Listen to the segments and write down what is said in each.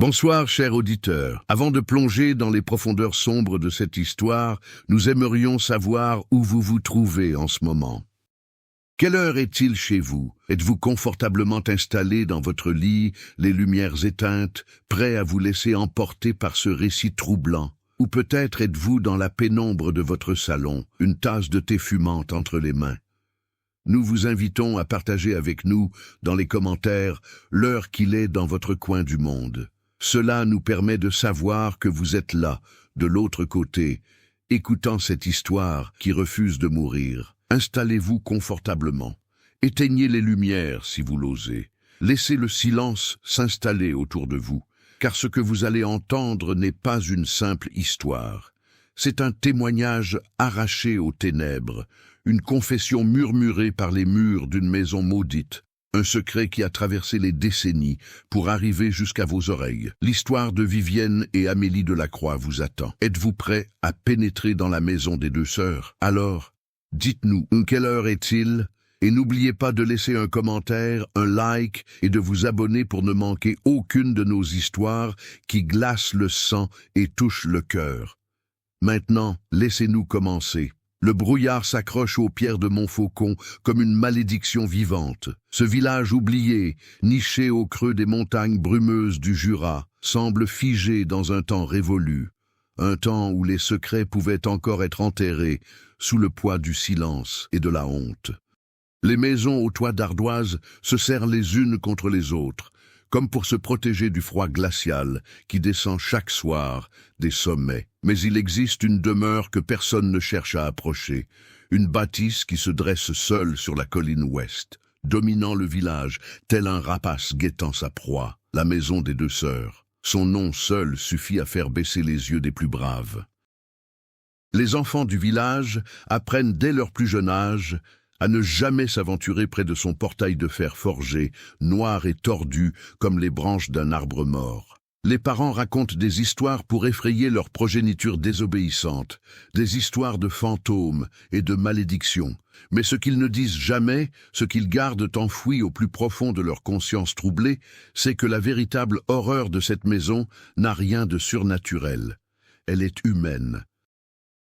Bonsoir, cher auditeur. Avant de plonger dans les profondeurs sombres de cette histoire, nous aimerions savoir où vous vous trouvez en ce moment. Quelle heure est-il chez vous? Êtes-vous confortablement installé dans votre lit, les lumières éteintes, prêt à vous laisser emporter par ce récit troublant? Ou peut-être êtes-vous dans la pénombre de votre salon, une tasse de thé fumante entre les mains? Nous vous invitons à partager avec nous, dans les commentaires, l'heure qu'il est dans votre coin du monde. Cela nous permet de savoir que vous êtes là, de l'autre côté, écoutant cette histoire qui refuse de mourir. Installez-vous confortablement. Éteignez les lumières si vous l'osez. Laissez le silence s'installer autour de vous, car ce que vous allez entendre n'est pas une simple histoire. C'est un témoignage arraché aux ténèbres, une confession murmurée par les murs d'une maison maudite. Un secret qui a traversé les décennies pour arriver jusqu'à vos oreilles. L'histoire de Vivienne et Amélie Delacroix vous attend. Êtes-vous prêts à pénétrer dans la maison des deux sœurs? Alors, dites-nous, quelle heure est-il? Et n'oubliez pas de laisser un commentaire, un like et de vous abonner pour ne manquer aucune de nos histoires qui glacent le sang et touchent le cœur. Maintenant, laissez-nous commencer. Le brouillard s'accroche aux pierres de Montfaucon comme une malédiction vivante. Ce village oublié, niché au creux des montagnes brumeuses du Jura, semble figé dans un temps révolu, un temps où les secrets pouvaient encore être enterrés sous le poids du silence et de la honte. Les maisons aux toits d'ardoise se serrent les unes contre les autres, comme pour se protéger du froid glacial qui descend chaque soir des sommets. Mais il existe une demeure que personne ne cherche à approcher, une bâtisse qui se dresse seule sur la colline ouest, dominant le village, tel un rapace guettant sa proie, la maison des deux sœurs. Son nom seul suffit à faire baisser les yeux des plus braves. Les enfants du village apprennent dès leur plus jeune âge à ne jamais s'aventurer près de son portail de fer forgé, noir et tordu comme les branches d'un arbre mort. Les parents racontent des histoires pour effrayer leur progéniture désobéissante, des histoires de fantômes et de malédictions. Mais ce qu'ils ne disent jamais, ce qu'ils gardent enfoui au plus profond de leur conscience troublée, c'est que la véritable horreur de cette maison n'a rien de surnaturel. Elle est humaine.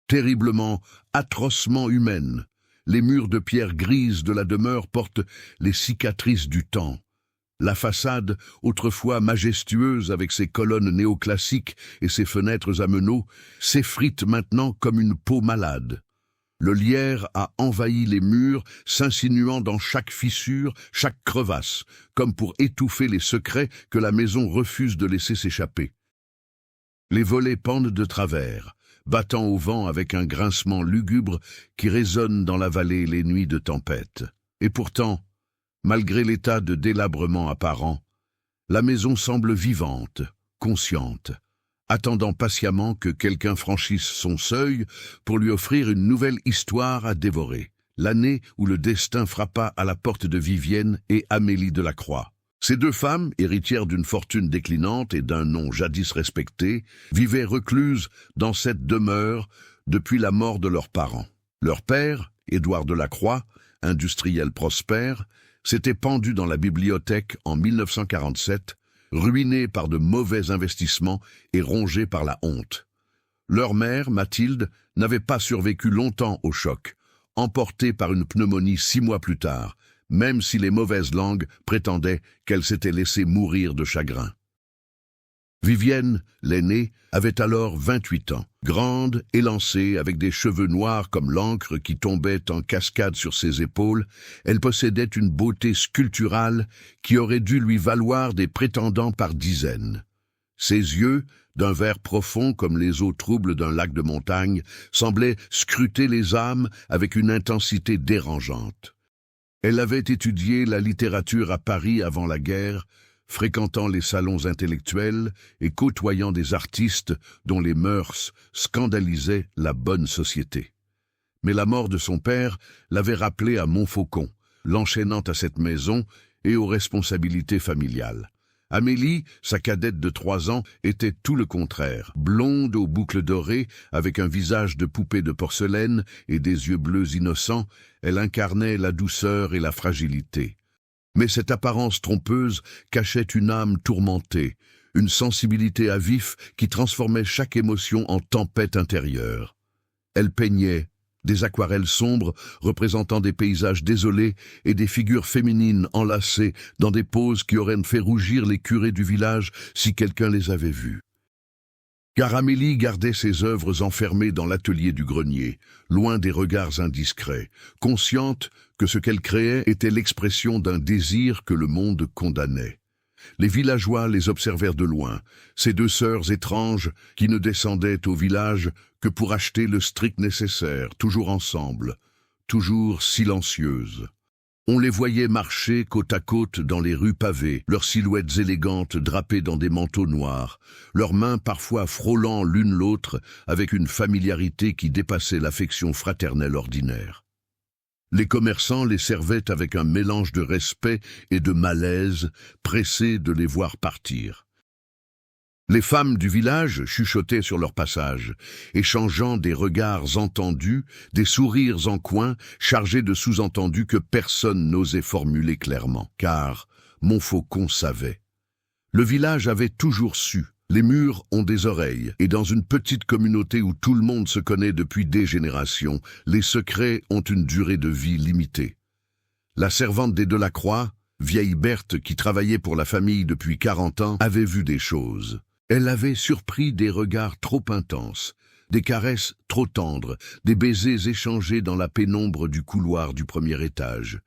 Terriblement, atrocement humaine. Les murs de pierre grise de la demeure portent les cicatrices du temps. La façade, autrefois majestueuse avec ses colonnes néoclassiques et ses fenêtres à meneaux, s'effrite maintenant comme une peau malade. Le lierre a envahi les murs, s'insinuant dans chaque fissure, chaque crevasse, comme pour étouffer les secrets que la maison refuse de laisser s'échapper. Les volets pendent de travers, battant au vent avec un grincement lugubre qui résonne dans la vallée les nuits de tempête. Et pourtant, malgré l'état de délabrement apparent, la maison semble vivante, consciente, attendant patiemment que quelqu'un franchisse son seuil pour lui offrir une nouvelle histoire à dévorer. L'année où le destin frappa à la porte de Vivienne et Amélie Delacroix. Ces deux femmes, héritières d'une fortune déclinante et d'un nom jadis respecté, vivaient recluses dans cette demeure depuis la mort de leurs parents. Leur père, Édouard Delacroix, industriel prospère, s'était pendu dans la bibliothèque en 1947, ruiné par de mauvais investissements et rongé par la honte. Leur mère, Mathilde, n'avait pas survécu longtemps au choc, emportée par une pneumonie 6 mois plus tard, même si les mauvaises langues prétendaient qu'elle s'était laissée mourir de chagrin. Vivienne, l'aînée, avait alors 28 ans. Grande, élancée, avec des cheveux noirs comme l'encre qui tombait en cascade sur ses épaules, elle possédait une beauté sculpturale qui aurait dû lui valoir des prétendants par dizaines. Ses yeux, d'un vert profond comme les eaux troubles d'un lac de montagne, semblaient scruter les âmes avec une intensité dérangeante. Elle avait étudié la littérature à Paris avant la guerre, fréquentant les salons intellectuels et côtoyant des artistes dont les mœurs scandalisaient la bonne société. Mais la mort de son père l'avait rappelé à Montfaucon, l'enchaînant à cette maison et aux responsabilités familiales. Amélie, sa cadette de 3 ans, était tout le contraire. Blonde aux boucles dorées, avec un visage de poupée de porcelaine et des yeux bleus innocents, elle incarnait la douceur et la fragilité. Mais cette apparence trompeuse cachait une âme tourmentée, une sensibilité à vif qui transformait chaque émotion en tempête intérieure. Elle peignait des aquarelles sombres représentant des paysages désolés et des figures féminines enlacées dans des poses qui auraient fait rougir les curés du village si quelqu'un les avait vues. Car Amélie gardait ses œuvres enfermées dans l'atelier du grenier, loin des regards indiscrets, consciente que ce qu'elle créait était l'expression d'un désir que le monde condamnait. Les villageois les observèrent de loin, ces deux sœurs étranges qui ne descendaient au village que pour acheter le strict nécessaire, toujours ensemble, toujours silencieuses. On les voyait marcher côte à côte dans les rues pavées, leurs silhouettes élégantes drapées dans des manteaux noirs, leurs mains parfois frôlant l'une l'autre avec une familiarité qui dépassait l'affection fraternelle ordinaire. Les commerçants les servaient avec un mélange de respect et de malaise, pressés de les voir partir. Les femmes du village chuchotaient sur leur passage, échangeant des regards entendus, des sourires en coin, chargés de sous-entendus que personne n'osait formuler clairement, car Montfaucon savait. Le village avait toujours su. Les murs ont des oreilles, et dans une petite communauté où tout le monde se connaît depuis des générations, les secrets ont une durée de vie limitée. La servante des Delacroix, vieille Berthe qui travaillait pour la famille depuis 40 ans, avait vu des choses. Elle avait surpris des regards trop intenses, des caresses trop tendres, des baisers échangés dans la pénombre du couloir du premier étage.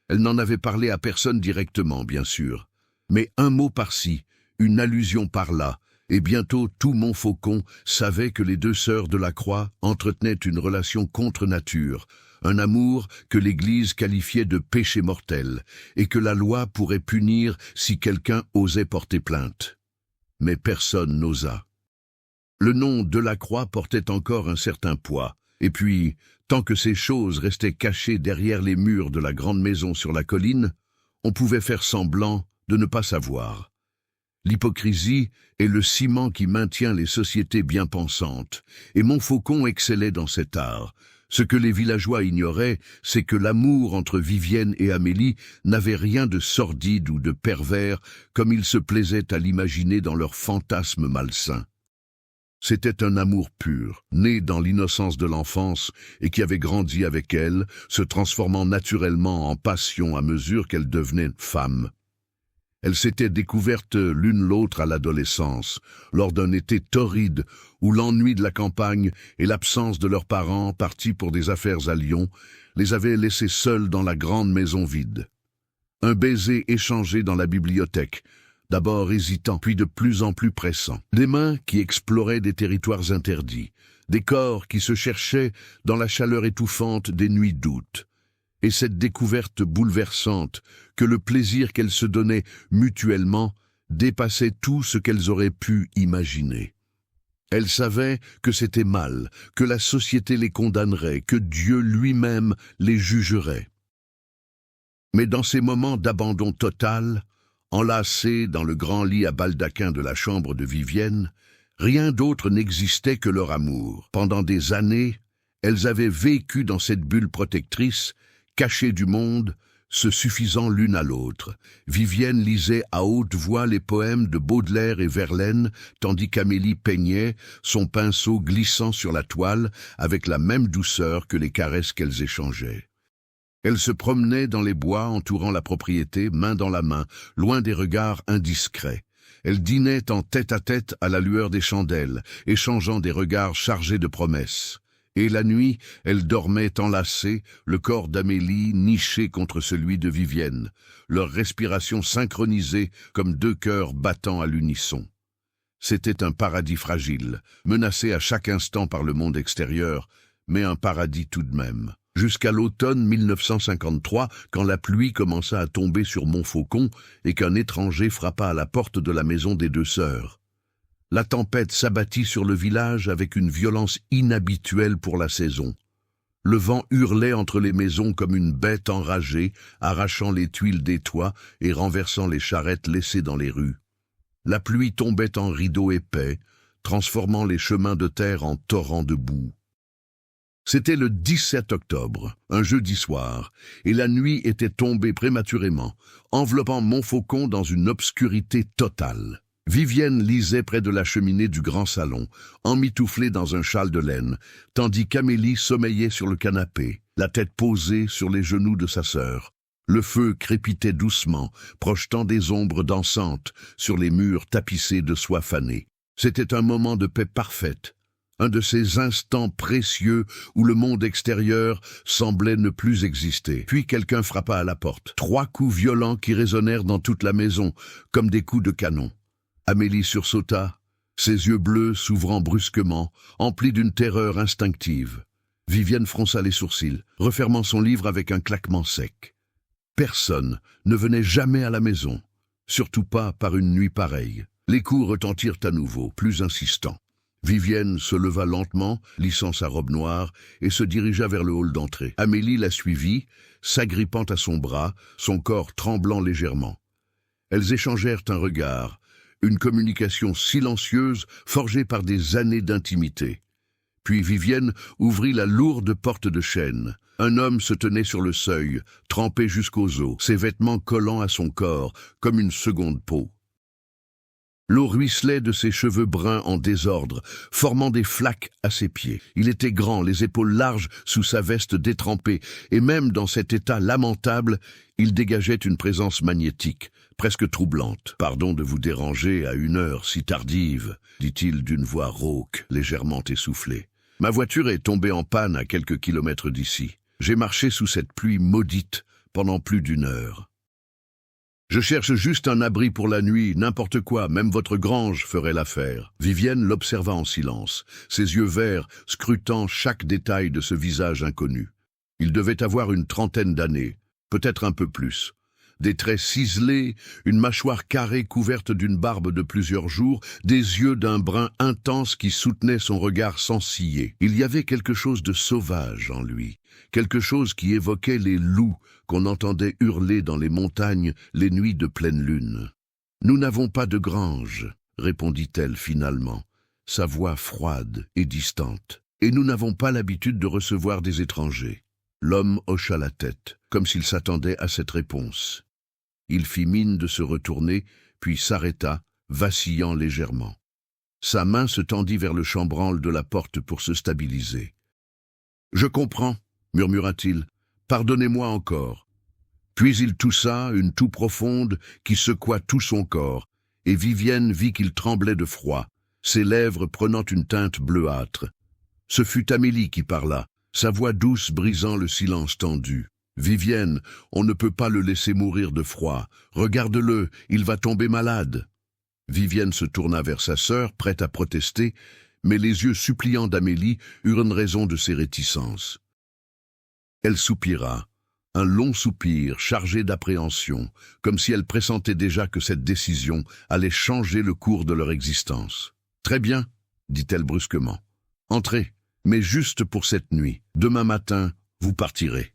Elle n'en avait parlé à personne directement, bien sûr, mais un mot par-ci, une allusion par-là, et bientôt tout Montfaucon savait que les deux sœurs Delacroix entretenaient une relation contre nature, un amour que l'Église qualifiait de péché mortel, et que la loi pourrait punir si quelqu'un osait porter plainte. Mais personne n'osa. Le nom Delacroix portait encore un certain poids, et puis, tant que ces choses restaient cachées derrière les murs de la grande maison sur la colline, on pouvait faire semblant de ne pas savoir. L'hypocrisie est le ciment qui maintient les sociétés bien pensantes, et Montfaucon excellait dans cet art. Ce que les villageois ignoraient, c'est que l'amour entre Vivienne et Amélie n'avait rien de sordide ou de pervers, comme ils se plaisaient à l'imaginer dans leurs fantasmes malsains. C'était un amour pur, né dans l'innocence de l'enfance et qui avait grandi avec elle, se transformant naturellement en passion à mesure qu'elle devenait femme. Elles s'étaient découvertes l'une l'autre à l'adolescence, lors d'un été torride où l'ennui de la campagne et l'absence de leurs parents, partis pour des affaires à Lyon, les avaient laissées seules dans la grande maison vide. Un baiser échangé dans la bibliothèque, d'abord hésitant, puis de plus en plus pressant. Des mains qui exploraient des territoires interdits, des corps qui se cherchaient dans la chaleur étouffante des nuits d'août. Et cette découverte bouleversante, que le plaisir qu'elles se donnaient mutuellement dépassait tout ce qu'elles auraient pu imaginer. Elles savaient que c'était mal, que la société les condamnerait, que Dieu lui-même les jugerait. Mais dans ces moments d'abandon total, enlacées dans le grand lit à baldaquin de la chambre de Vivienne, rien d'autre n'existait que leur amour. Pendant des années, elles avaient vécu dans cette bulle protectrice, cachées du monde, se suffisant l'une à l'autre. Vivienne lisait à haute voix les poèmes de Baudelaire et Verlaine, tandis qu'Amélie peignait, son pinceau glissant sur la toile, avec la même douceur que les caresses qu'elles échangeaient. Elles se promenaient dans les bois entourant la propriété, main dans la main, loin des regards indiscrets. Elles dînaient en tête-à-tête à la lueur des chandelles, échangeant des regards chargés de promesses. Et la nuit, elles dormaient enlacées, le corps d'Amélie niché contre celui de Vivienne, leur respiration synchronisée comme deux cœurs battant à l'unisson. C'était un paradis fragile, menacé à chaque instant par le monde extérieur, mais un paradis tout de même. Jusqu'à l'automne 1953, quand la pluie commença à tomber sur Montfaucon et qu'un étranger frappa à la porte de la maison des deux sœurs. La tempête s'abattit sur le village avec une violence inhabituelle pour la saison. Le vent hurlait entre les maisons comme une bête enragée, arrachant les tuiles des toits et renversant les charrettes laissées dans les rues. La pluie tombait en rideaux épais, transformant les chemins de terre en torrents de boue. C'était le 17 octobre, un jeudi soir, et la nuit était tombée prématurément, enveloppant Montfaucon dans une obscurité totale. Vivienne lisait près de la cheminée du grand salon, emmitouflée dans un châle de laine, tandis qu'Amélie sommeillait sur le canapé, la tête posée sur les genoux de sa sœur. Le feu crépitait doucement, projetant des ombres dansantes sur les murs tapissés de soie fanée. C'était un moment de paix parfaite, un de ces instants précieux où le monde extérieur semblait ne plus exister. Puis quelqu'un frappa à la porte. 3 coups violents qui résonnèrent dans toute la maison, comme des coups de canon. Amélie sursauta, ses yeux bleus s'ouvrant brusquement, emplis d'une terreur instinctive. Vivienne fronça les sourcils, refermant son livre avec un claquement sec. Personne ne venait jamais à la maison, surtout pas par une nuit pareille. Les coups retentirent à nouveau, plus insistants. Vivienne se leva lentement, lissant sa robe noire, et se dirigea vers le hall d'entrée. Amélie la suivit, s'agrippant à son bras, son corps tremblant légèrement. Elles échangèrent un regard, une communication silencieuse forgée par des années d'intimité. Puis Vivienne ouvrit la lourde porte de chêne. Un homme se tenait sur le seuil, trempé jusqu'aux os, ses vêtements collant à son corps, comme une seconde peau. L'eau ruisselait de ses cheveux bruns en désordre, formant des flaques à ses pieds. Il était grand, les épaules larges sous sa veste détrempée, et même dans cet état lamentable, il dégageait une présence magnétique, presque troublante. « Pardon de vous déranger à une heure si tardive, » dit-il d'une voix rauque, légèrement essoufflée. « Ma voiture est tombée en panne à quelques kilomètres d'ici. J'ai marché sous cette pluie maudite pendant plus d'1 heure. Je cherche juste un abri pour la nuit, n'importe quoi, même votre grange ferait l'affaire. » Vivienne l'observa en silence, ses yeux verts scrutant chaque détail de ce visage inconnu. Il devait avoir une 30aine d'années, peut-être un peu plus. Des traits ciselés, une mâchoire carrée couverte d'une barbe de plusieurs jours, des yeux d'un brun intense qui soutenaient son regard sans ciller. Il y avait quelque chose de sauvage en lui, quelque chose qui évoquait les loups qu'on entendait hurler dans les montagnes les nuits de pleine lune. « Nous n'avons pas de grange, » répondit-elle finalement, sa voix froide et distante. « Et nous n'avons pas l'habitude de recevoir des étrangers. » L'homme hocha la tête, comme s'il s'attendait à cette réponse. Il fit mine de se retourner, puis s'arrêta, vacillant légèrement. Sa main se tendit vers le chambranle de la porte pour se stabiliser. « Je comprends, » murmura-t-il. « Pardonnez-moi encore. » Puis il toussa, une toux profonde qui secoua tout son corps, et Vivienne vit qu'il tremblait de froid, ses lèvres prenant une teinte bleuâtre. Ce fut Amélie qui parla, sa voix douce brisant le silence tendu. « Vivienne, on ne peut pas le laisser mourir de froid. Regarde-le, il va tomber malade. » Vivienne se tourna vers sa sœur, prête à protester, mais les yeux suppliants d'Amélie eurent une raison de ses réticences. Elle soupira, un long soupir chargé d'appréhension, comme si elle pressentait déjà que cette décision allait changer le cours de leur existence. « Très bien, » dit-elle brusquement. « Entrez, mais juste pour cette nuit. Demain matin, vous partirez. »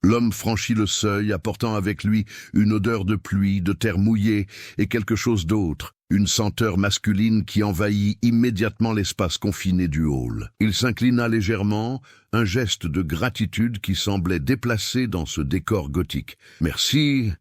L'homme franchit le seuil, apportant avec lui une odeur de pluie, de terre mouillée et quelque chose d'autre, une senteur masculine qui envahit immédiatement l'espace confiné du hall. Il s'inclina légèrement, un geste de gratitude qui semblait déplacé dans ce décor gothique. « Merci,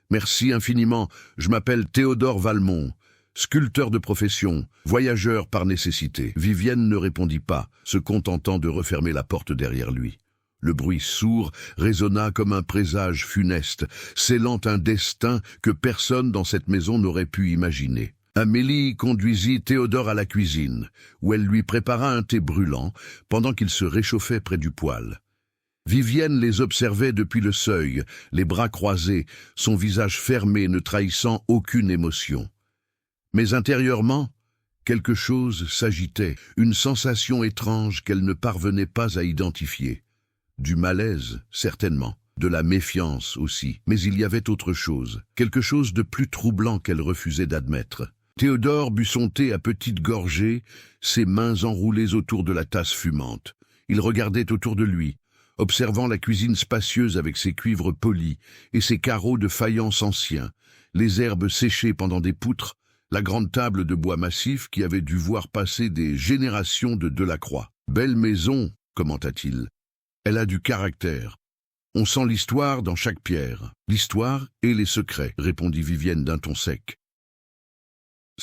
merci infiniment. Je m'appelle Théodore Valmont, sculpteur de profession, voyageur par nécessité. » Vivienne ne répondit pas, se contentant de refermer la porte derrière lui. Le bruit sourd résonna comme un présage funeste, scellant un destin que personne dans cette maison n'aurait pu imaginer. Amélie conduisit Théodore à la cuisine, où elle lui prépara un thé brûlant, pendant qu'il se réchauffait près du poêle. Vivienne les observait depuis le seuil, les bras croisés, son visage fermé ne trahissant aucune émotion. Mais intérieurement, quelque chose s'agitait, une sensation étrange qu'elle ne parvenait pas à identifier. Du malaise, certainement, de la méfiance aussi, mais il y avait autre chose, quelque chose de plus troublant qu'elle refusait d'admettre. Théodore but son thé à petites gorgées, ses mains enroulées autour de la tasse fumante. Il regardait autour de lui, observant la cuisine spacieuse avec ses cuivres polis et ses carreaux de faïence anciens, les herbes séchées pendant des poutres, la grande table de bois massif qui avait dû voir passer des générations de Delacroix. « Belle maison », commenta-t-il. « Elle a du caractère. On sent l'histoire dans chaque pierre. »« L'histoire et les secrets, » répondit Vivienne d'un ton sec.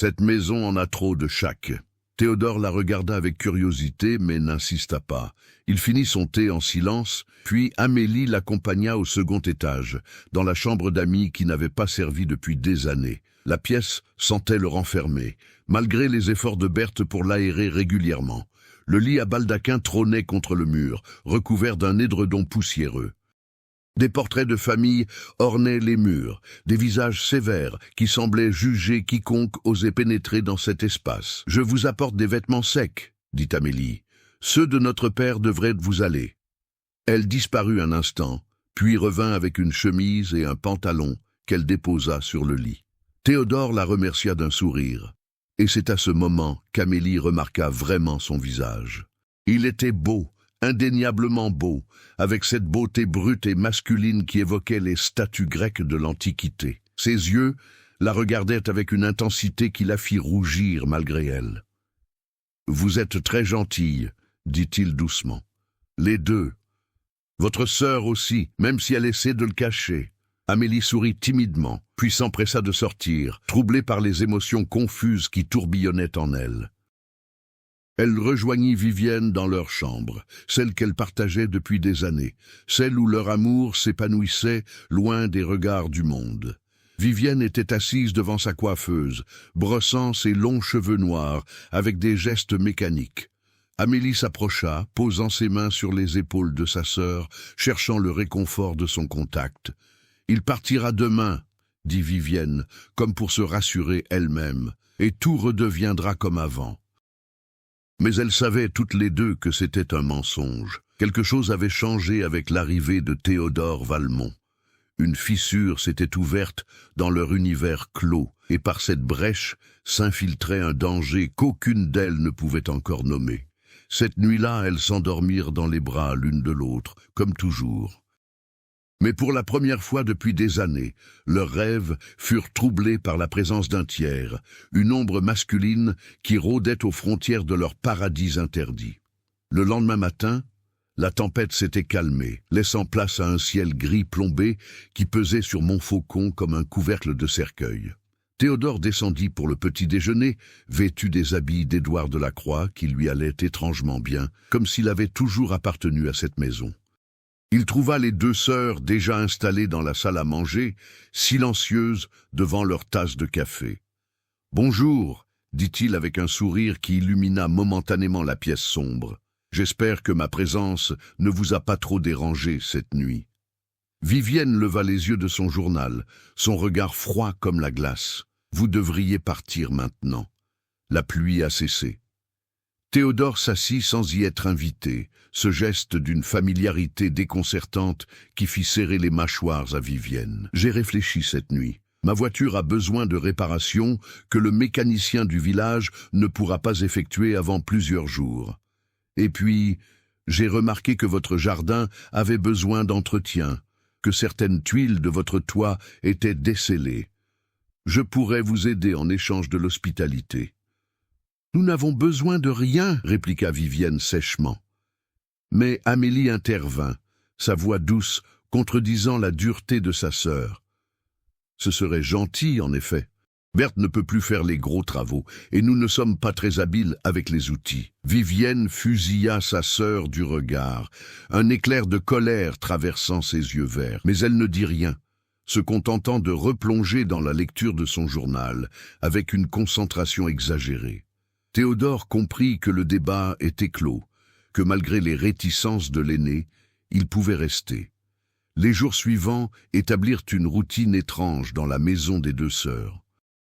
Cette maison en a trop de chaque. Théodore la regarda avec curiosité, mais n'insista pas. Il finit son thé en silence, puis Amélie l'accompagna au second étage, dans la chambre d'amis qui n'avait pas servi depuis des années. La pièce sentait le renfermer, malgré les efforts de Berthe pour l'aérer régulièrement. Le lit à baldaquin trônait contre le mur, recouvert d'un édredon poussiéreux. Des portraits de famille ornaient les murs, des visages sévères qui semblaient juger quiconque osait pénétrer dans cet espace. « Je vous apporte des vêtements secs, » dit Amélie. « Ceux de notre père devraient vous aller. » Elle disparut un instant, puis revint avec une chemise et un pantalon qu'elle déposa sur le lit. Théodore la remercia d'un sourire, et c'est à ce moment qu'Amélie remarqua vraiment son visage. Il était beau, indéniablement beau, avec cette beauté brute et masculine qui évoquait les statues grecques de l'Antiquité. Ses yeux la regardaient avec une intensité qui la fit rougir malgré elle. « Vous êtes très gentille, » dit-il doucement. « Les deux. Votre sœur aussi, même si elle essaie de le cacher. » Amélie sourit timidement, puis s'empressa de sortir, troublée par les émotions confuses qui tourbillonnaient en elle. Elle rejoignit Vivienne dans leur chambre, celle qu'elle partageait depuis des années, celle où leur amour s'épanouissait loin des regards du monde. Vivienne était assise devant sa coiffeuse, brossant ses longs cheveux noirs avec des gestes mécaniques. Amélie s'approcha, posant ses mains sur les épaules de sa sœur, cherchant le réconfort de son contact. « Il partira demain, » dit Vivienne, comme pour se rassurer elle-même, « et tout redeviendra comme avant. » Mais elles savaient toutes les deux que c'était un mensonge. Quelque chose avait changé avec l'arrivée de Théodore Valmont. Une fissure s'était ouverte dans leur univers clos, et par cette brèche s'infiltrait un danger qu'aucune d'elles ne pouvait encore nommer. Cette nuit-là, elles s'endormirent dans les bras l'une de l'autre, comme toujours. Mais pour la première fois depuis des années, leurs rêves furent troublés par la présence d'un tiers, une ombre masculine qui rôdait aux frontières de leur paradis interdit. Le lendemain matin, la tempête s'était calmée, laissant place à un ciel gris plombé qui pesait sur Montfaucon comme un couvercle de cercueil. Théodore descendit pour le petit déjeuner, vêtu des habits d'Édouard de la Croix qui lui allaient étrangement bien, comme s'il avait toujours appartenu à cette maison. Il trouva les deux sœurs déjà installées dans la salle à manger, silencieuses devant leur tasse de café. « Bonjour », dit-il avec un sourire qui illumina momentanément la pièce sombre. « J'espère que ma présence ne vous a pas trop dérangé cette nuit. » Vivienne leva les yeux de son journal, son regard froid comme la glace. « Vous devriez partir maintenant. La pluie a cessé. » Théodore s'assit sans y être invité, ce geste d'une familiarité déconcertante qui fit serrer les mâchoires à Vivienne. « J'ai réfléchi cette nuit. Ma voiture a besoin de réparations que le mécanicien du village ne pourra pas effectuer avant plusieurs jours. Et puis, j'ai remarqué que votre jardin avait besoin d'entretien, que certaines tuiles de votre toit étaient descellées. Je pourrais vous aider en échange de l'hospitalité. » « Nous n'avons besoin de rien, » répliqua Vivienne sèchement. Mais Amélie intervint, sa voix douce contredisant la dureté de sa sœur. Ce serait gentil, en effet. Berthe ne peut plus faire les gros travaux, et nous ne sommes pas très habiles avec les outils. Vivienne fusilla sa sœur du regard, un éclair de colère traversant ses yeux verts. Mais elle ne dit rien, se contentant de replonger dans la lecture de son journal, avec une concentration exagérée. Théodore comprit que le débat était clos, que malgré les réticences de l'aîné, il pouvait rester. Les jours suivants établirent une routine étrange dans la maison des deux sœurs.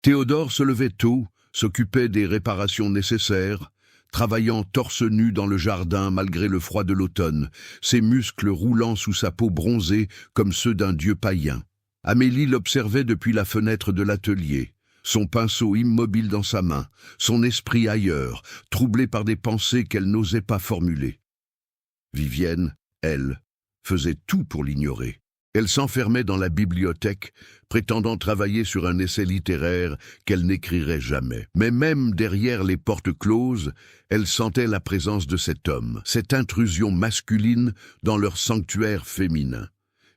Théodore se levait tôt, s'occupait des réparations nécessaires, travaillant torse nu dans le jardin malgré le froid de l'automne, ses muscles roulant sous sa peau bronzée comme ceux d'un dieu païen. Amélie l'observait depuis la fenêtre de l'atelier, son pinceau immobile dans sa main, son esprit ailleurs, troublé par des pensées qu'elle n'osait pas formuler. Vivienne, elle, faisait tout pour l'ignorer. Elle s'enfermait dans la bibliothèque, prétendant travailler sur un essai littéraire qu'elle n'écrirait jamais. Mais même derrière les portes closes, elle sentait la présence de cet homme, cette intrusion masculine dans leur sanctuaire féminin.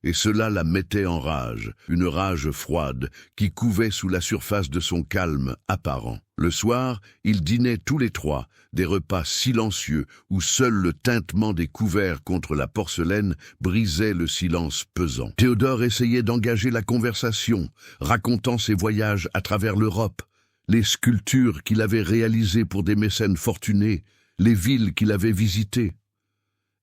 et cela la mettait en rage, une rage froide qui couvait sous la surface de son calme apparent. Le soir, ils dînaient tous les trois, des repas silencieux où seul le tintement des couverts contre la porcelaine brisait le silence pesant. Théodore essayait d'engager la conversation, racontant ses voyages à travers l'Europe, les sculptures qu'il avait réalisées pour des mécènes fortunés, les villes qu'il avait visitées.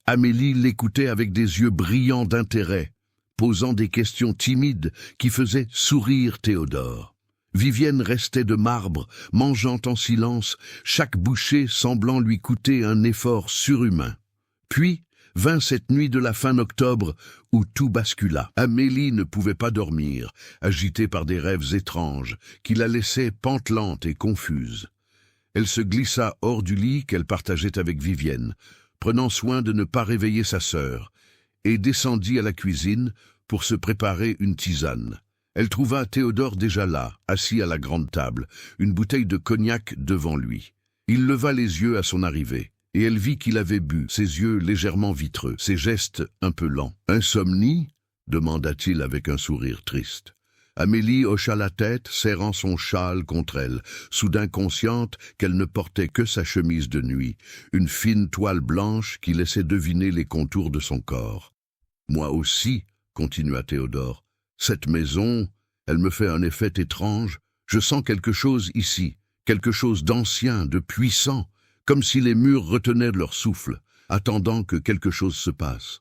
Amélie l'écoutait avec des yeux brillants d'intérêt, posant des questions timides qui faisaient sourire Théodore. Vivienne restait de marbre, mangeant en silence, chaque bouchée semblant lui coûter un effort surhumain. Puis vint cette nuit de la fin octobre où tout bascula. Amélie ne pouvait pas dormir, agitée par des rêves étranges qui la laissaient pantelante et confuse. Elle se glissa hors du lit qu'elle partageait avec Vivienne, prenant soin de ne pas réveiller sa sœur, et descendit à la cuisine pour se préparer une tisane. Elle trouva Théodore déjà là, assis à la grande table, une bouteille de cognac devant lui. Il leva les yeux à son arrivée, et elle vit qu'il avait bu, ses yeux légèrement vitreux, ses gestes un peu lents. « Insomnie » demanda-t-il avec un sourire triste. Amélie hocha la tête, serrant son châle contre elle, soudain consciente qu'elle ne portait que sa chemise de nuit, une fine toile blanche qui laissait deviner les contours de son corps. « Moi aussi » continua Théodore. « Cette maison, elle me fait un effet étrange. Je sens quelque chose ici, quelque chose d'ancien, de puissant, comme si les murs retenaient leur souffle, attendant que quelque chose se passe. »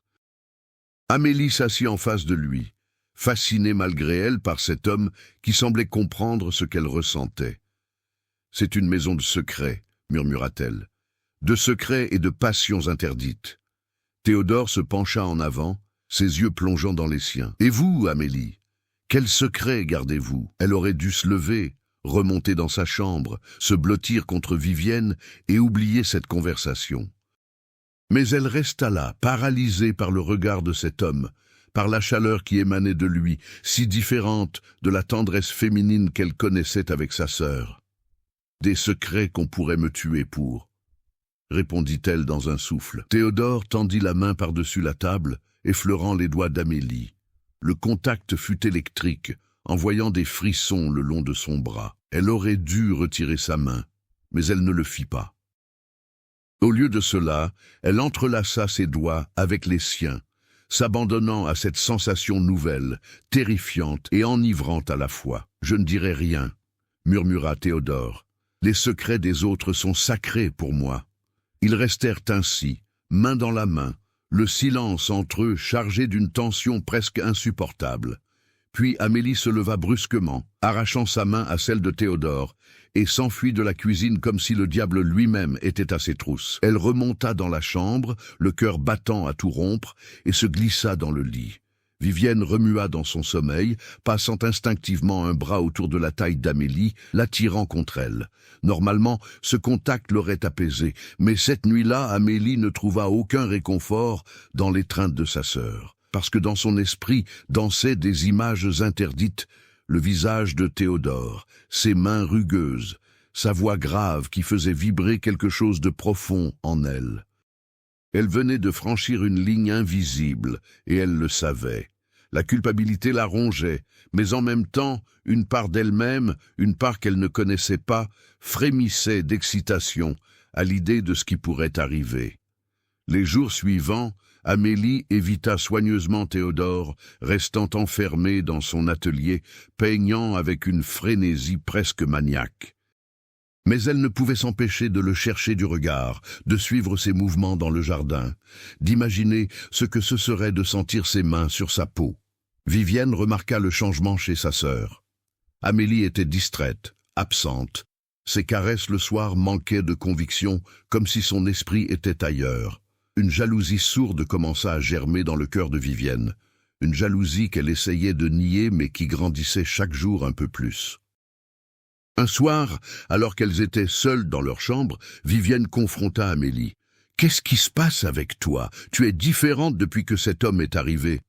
Amélie s'assit en face de lui, fascinée malgré elle par cet homme qui semblait comprendre ce qu'elle ressentait. « C'est une maison de secrets, » murmura-t-elle, « de secrets et de passions interdites. » Théodore se pencha en avant, ses yeux plongeant dans les siens. « Et vous, Amélie, quel secret gardez-vous » Elle aurait dû se lever, remonter dans sa chambre, se blottir contre Vivienne et oublier cette conversation. Mais elle resta là, paralysée par le regard de cet homme, par la chaleur qui émanait de lui, si différente de la tendresse féminine qu'elle connaissait avec sa sœur. « Des secrets qu'on pourrait me tuer pour », répondit-elle dans un souffle. Théodore tendit la main par-dessus la table, effleurant les doigts d'Amélie. Le contact fut électrique, envoyant des frissons le long de son bras. Elle aurait dû retirer sa main, mais elle ne le fit pas. Au lieu de cela, elle entrelaça ses doigts avec les siens, s'abandonnant à cette sensation nouvelle, terrifiante et enivrante à la fois. « Je ne dirai rien », murmura Théodore. « Les secrets des autres sont sacrés pour moi. » Ils restèrent ainsi, main dans la main, le silence entre eux chargé d'une tension presque insupportable. Puis Amélie se leva brusquement, arrachant sa main à celle de Théodore, et s'enfuit de la cuisine comme si le diable lui-même était à ses trousses. Elle remonta dans la chambre, le cœur battant à tout rompre, et se glissa dans le lit. Vivienne remua dans son sommeil, passant instinctivement un bras autour de la taille d'Amélie, l'attirant contre elle. Normalement, ce contact l'aurait apaisée, mais cette nuit-là, Amélie ne trouva aucun réconfort dans l'étreinte de sa sœur, parce que dans son esprit dansaient des images interdites, le visage de Théodore, ses mains rugueuses, sa voix grave qui faisait vibrer quelque chose de profond en elle. Elle venait de franchir une ligne invisible, et elle le savait. La culpabilité la rongeait, mais en même temps, une part d'elle-même, une part qu'elle ne connaissait pas, frémissait d'excitation à l'idée de ce qui pourrait arriver. Les jours suivants, Amélie évita soigneusement Théodore, restant enfermée dans son atelier, peignant avec une frénésie presque maniaque. Mais elle ne pouvait s'empêcher de le chercher du regard, de suivre ses mouvements dans le jardin, d'imaginer ce que ce serait de sentir ses mains sur sa peau. Vivienne remarqua le changement chez sa sœur. Amélie était distraite, absente. Ses caresses le soir manquaient de conviction, comme si son esprit était ailleurs. Une jalousie sourde commença à germer dans le cœur de Vivienne, une jalousie qu'elle essayait de nier mais qui grandissait chaque jour un peu plus. Un soir, alors qu'elles étaient seules dans leur chambre, Vivienne confronta Amélie. « Qu'est-ce qui se passe avec toi? Tu es différente depuis que cet homme est arrivé. »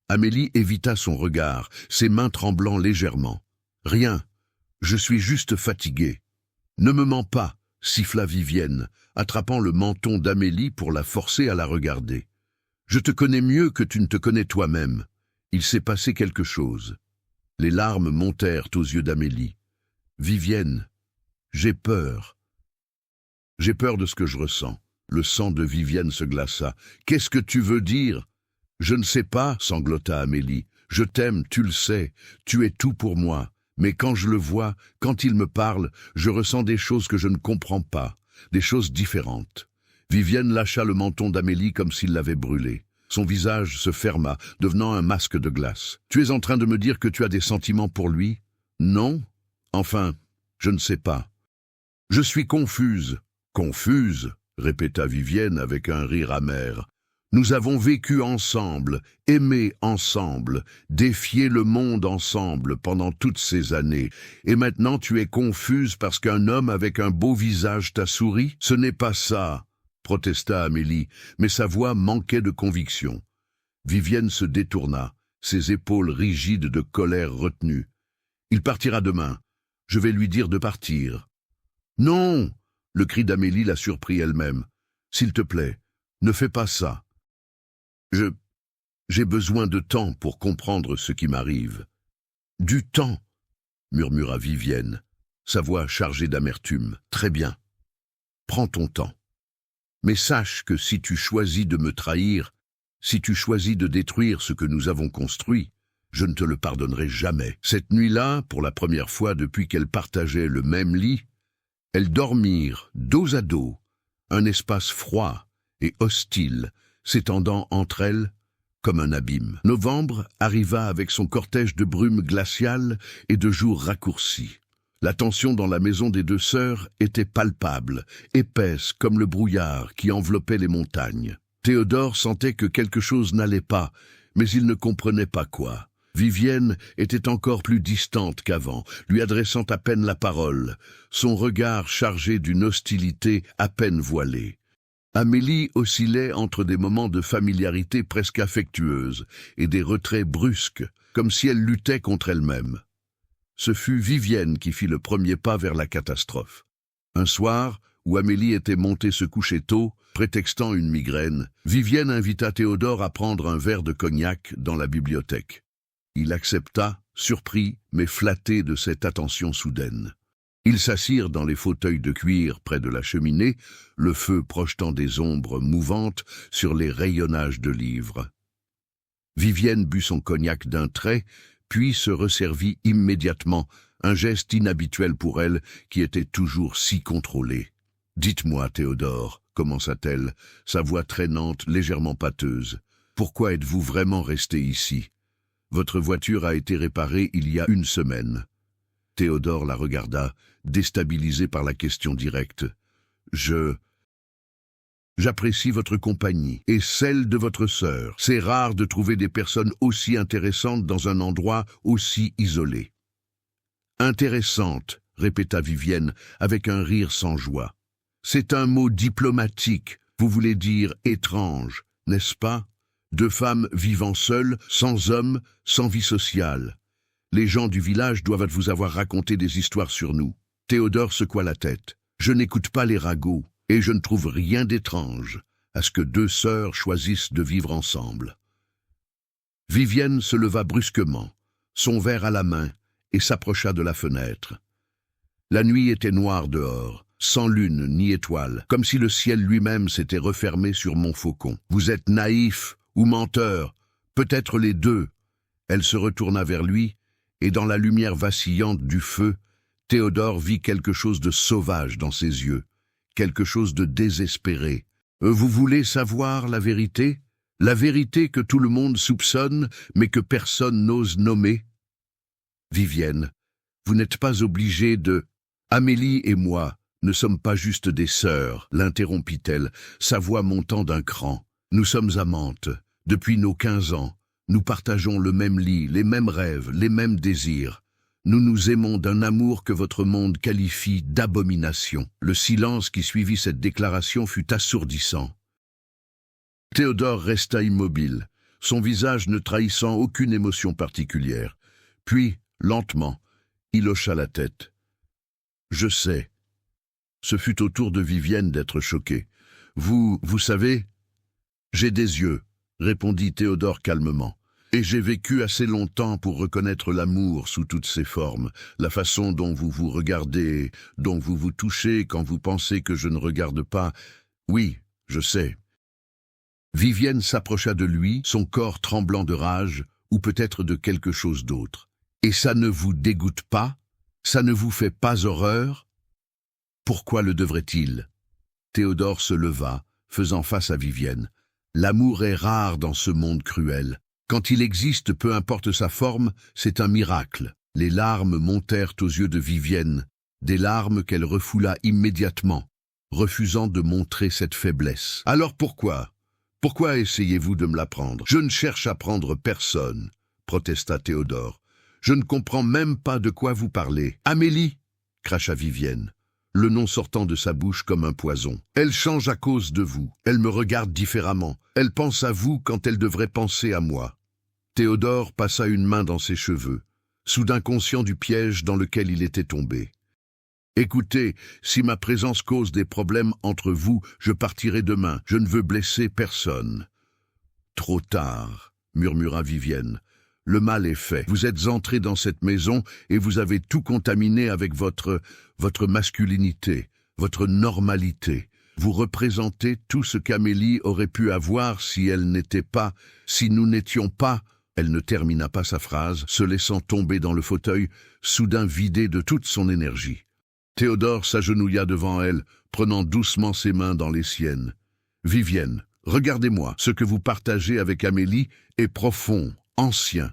Amélie évita son regard, ses mains tremblant légèrement. « Rien, je suis juste fatiguée. »« Ne me mens pas » siffla Vivienne, attrapant le menton d'Amélie pour la forcer à la regarder. « Je te connais mieux que tu ne te connais toi-même. Il s'est passé quelque chose. Les larmes montèrent aux yeux d'Amélie. « Vivienne, j'ai peur. J'ai peur de ce que je ressens. » Le sang de Vivienne se glaça. « Qu'est-ce que tu veux dire ?»« Je ne sais pas, » sanglota Amélie. « Je t'aime, tu le sais. Tu es tout pour moi. Mais quand je le vois, quand il me parle, je ressens des choses que je ne comprends pas, des choses différentes. » Vivienne lâcha le menton d'Amélie comme s'il l'avait brûlé. Son visage se ferma, devenant un masque de glace. « Tu es en train de me dire que tu as des sentiments pour lui ? » ?»« Non. Enfin, je ne sais pas. »« Je suis confuse. »« Confuse ?» répéta Vivienne avec un rire amer. « Nous avons vécu ensemble, aimé ensemble, défié le monde ensemble pendant toutes ces années. Et maintenant tu es confuse parce qu'un homme avec un beau visage t'a souri ? Ce n'est pas ça, » protesta Amélie, mais sa voix manquait de conviction. Vivienne se détourna, ses épaules rigides de colère retenue. « Il partira demain. Je vais lui dire de partir. »« Non !» Le cri d'Amélie la surprit elle-même. « S'il te plaît, ne fais pas ça. J'ai besoin de temps pour comprendre ce qui m'arrive. »« Du temps !» murmura Vivienne, sa voix chargée d'amertume. « Très bien. Prends ton temps. Mais sache que si tu choisis de me trahir, si tu choisis de détruire ce que nous avons construit, je ne te le pardonnerai jamais. » Cette nuit-là, pour la première fois depuis qu'elles partageaient le même lit, elles dormirent dos à dos, un espace froid et hostile s'étendant entre elles comme un abîme. Novembre arriva avec son cortège de brumes glaciales et de jours raccourcis. La tension dans la maison des deux sœurs était palpable, épaisse comme le brouillard qui enveloppait les montagnes. Théodore sentait que quelque chose n'allait pas, mais il ne comprenait pas quoi. Vivienne était encore plus distante qu'avant, lui adressant à peine la parole, son regard chargé d'une hostilité à peine voilée. Amélie oscillait entre des moments de familiarité presque affectueuse et des retraits brusques, comme si elle luttait contre elle-même. Ce fut Vivienne qui fit le premier pas vers la catastrophe. Un soir, où Amélie était montée se coucher tôt, prétextant une migraine, Vivienne invita Théodore à prendre un verre de cognac dans la bibliothèque. Il accepta, surpris mais flatté de cette attention soudaine. Ils s'assirent dans les fauteuils de cuir près de la cheminée, le feu projetant des ombres mouvantes sur les rayonnages de livres. Vivienne but son cognac d'un trait, puis se resservit immédiatement, un geste inhabituel pour elle qui était toujours si contrôlée. « Dites-moi, Théodore, » commença-t-elle, sa voix traînante, légèrement pâteuse, « pourquoi êtes-vous vraiment resté ici ? Votre voiture a été réparée il y a une semaine. » Théodore la regarda, déstabilisé par la question directe. « J'apprécie votre compagnie et celle de votre sœur. C'est rare de trouver des personnes aussi intéressantes dans un endroit aussi isolé. »« Intéressante » répéta Vivienne avec un rire sans joie. « C'est un mot diplomatique, vous voulez dire étrange, n'est-ce pas ? Deux femmes vivant seules, sans homme, sans vie sociale. Les gens du village doivent vous avoir raconté des histoires sur nous. » Théodore secoua la tête. « Je n'écoute pas les ragots, et je ne trouve rien d'étrange à ce que deux sœurs choisissent de vivre ensemble. » Vivienne se leva brusquement, son verre à la main, et s'approcha de la fenêtre. La nuit était noire dehors, sans lune ni étoile, comme si le ciel lui-même s'était refermé sur Montfaucon. « Vous êtes naïf ou menteur, peut-être les deux. » Elle se retourna vers lui, et dans la lumière vacillante du feu, Théodore vit quelque chose de sauvage dans ses yeux, quelque chose de désespéré. « Vous voulez savoir la vérité ? La vérité que tout le monde soupçonne, mais que personne n'ose nommer ? Vivienne, vous n'êtes pas obligée de... » « Amélie et moi ne sommes pas juste des sœurs, » l'interrompit-elle, sa voix montant d'un cran. « Nous sommes amantes. Depuis nos 15 ans, nous partageons le même lit, les mêmes rêves, les mêmes désirs. Nous nous aimons d'un amour que votre monde qualifie d'abomination. » Le silence qui suivit cette déclaration fut assourdissant. Théodore resta immobile, son visage ne trahissant aucune émotion particulière. Puis, lentement, il hocha la tête. « Je sais. » Ce fut au tour de Vivienne d'être choquée. « Vous savez ? » « J'ai des yeux, » répondit Théodore calmement. Et j'ai vécu assez longtemps pour reconnaître l'amour sous toutes ses formes, la façon dont vous vous regardez, dont vous vous touchez quand vous pensez que je ne regarde pas. Oui, je sais. Vivienne s'approcha de lui, son corps tremblant de rage, ou peut-être de quelque chose d'autre. Et ça ne vous dégoûte pas? Ça ne vous fait pas horreur? Pourquoi le devrait-il? Théodore se leva, faisant face à Vivienne. L'amour est rare dans ce monde cruel. Quand il existe, peu importe sa forme, c'est un miracle. Les larmes montèrent aux yeux de Vivienne, des larmes qu'elle refoula immédiatement, refusant de montrer cette faiblesse. Alors pourquoi? Pourquoi essayez-vous de me la prendre? Je ne cherche à prendre personne, protesta Théodore. Je ne comprends même pas de quoi vous parlez. Amélie, cracha Vivienne, le nom sortant de sa bouche comme un poison. Elle change à cause de vous. Elle me regarde différemment. Elle pense à vous quand elle devrait penser à moi. Théodore passa une main dans ses cheveux, soudain conscient du piège dans lequel il était tombé. Écoutez, si ma présence cause des problèmes entre vous, je partirai demain. Je ne veux blesser personne. Trop tard, murmura Vivienne. Le mal est fait. Vous êtes entré dans cette maison et vous avez tout contaminé avec votre masculinité, votre normalité. Vous représentez tout ce qu'Amélie aurait pu avoir si elle n'était pas, si nous n'étions pas. Elle ne termina pas sa phrase, se laissant tomber dans le fauteuil, soudain vidé de toute son énergie. Théodore s'agenouilla devant elle, prenant doucement ses mains dans les siennes. « Vivienne, regardez-moi, ce que vous partagez avec Amélie est profond, ancien.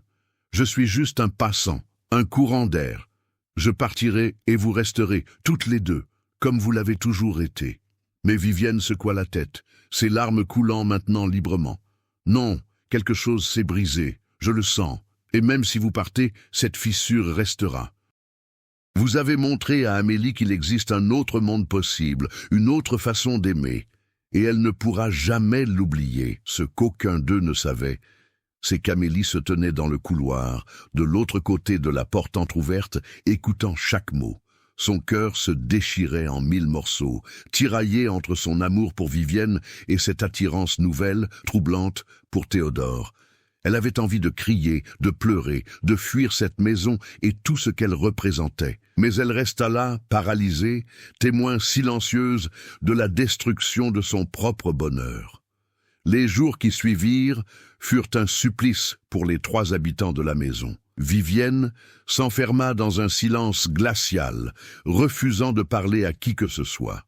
Je suis juste un passant, un courant d'air. Je partirai et vous resterez, toutes les deux, comme vous l'avez toujours été. » Mais Vivienne secoua la tête, ses larmes coulant maintenant librement. « Non, quelque chose s'est brisé, je le sens, et même si vous partez, cette fissure restera. » Vous avez montré à Amélie qu'il existe un autre monde possible, une autre façon d'aimer, et elle ne pourra jamais l'oublier. Ce qu'aucun d'eux ne savait, c'est qu'Amélie se tenait dans le couloir, de l'autre côté de la porte entr'ouverte, écoutant chaque mot. Son cœur se déchirait en 1000 morceaux, tiraillé entre son amour pour Vivienne et cette attirance nouvelle, troublante, pour Théodore. Elle avait envie de crier, de pleurer, de fuir cette maison et tout ce qu'elle représentait. Mais elle resta là, paralysée, témoin silencieuse de la destruction de son propre bonheur. Les jours qui suivirent furent un supplice pour les 3 habitants de la maison. Vivienne s'enferma dans un silence glacial, refusant de parler à qui que ce soit.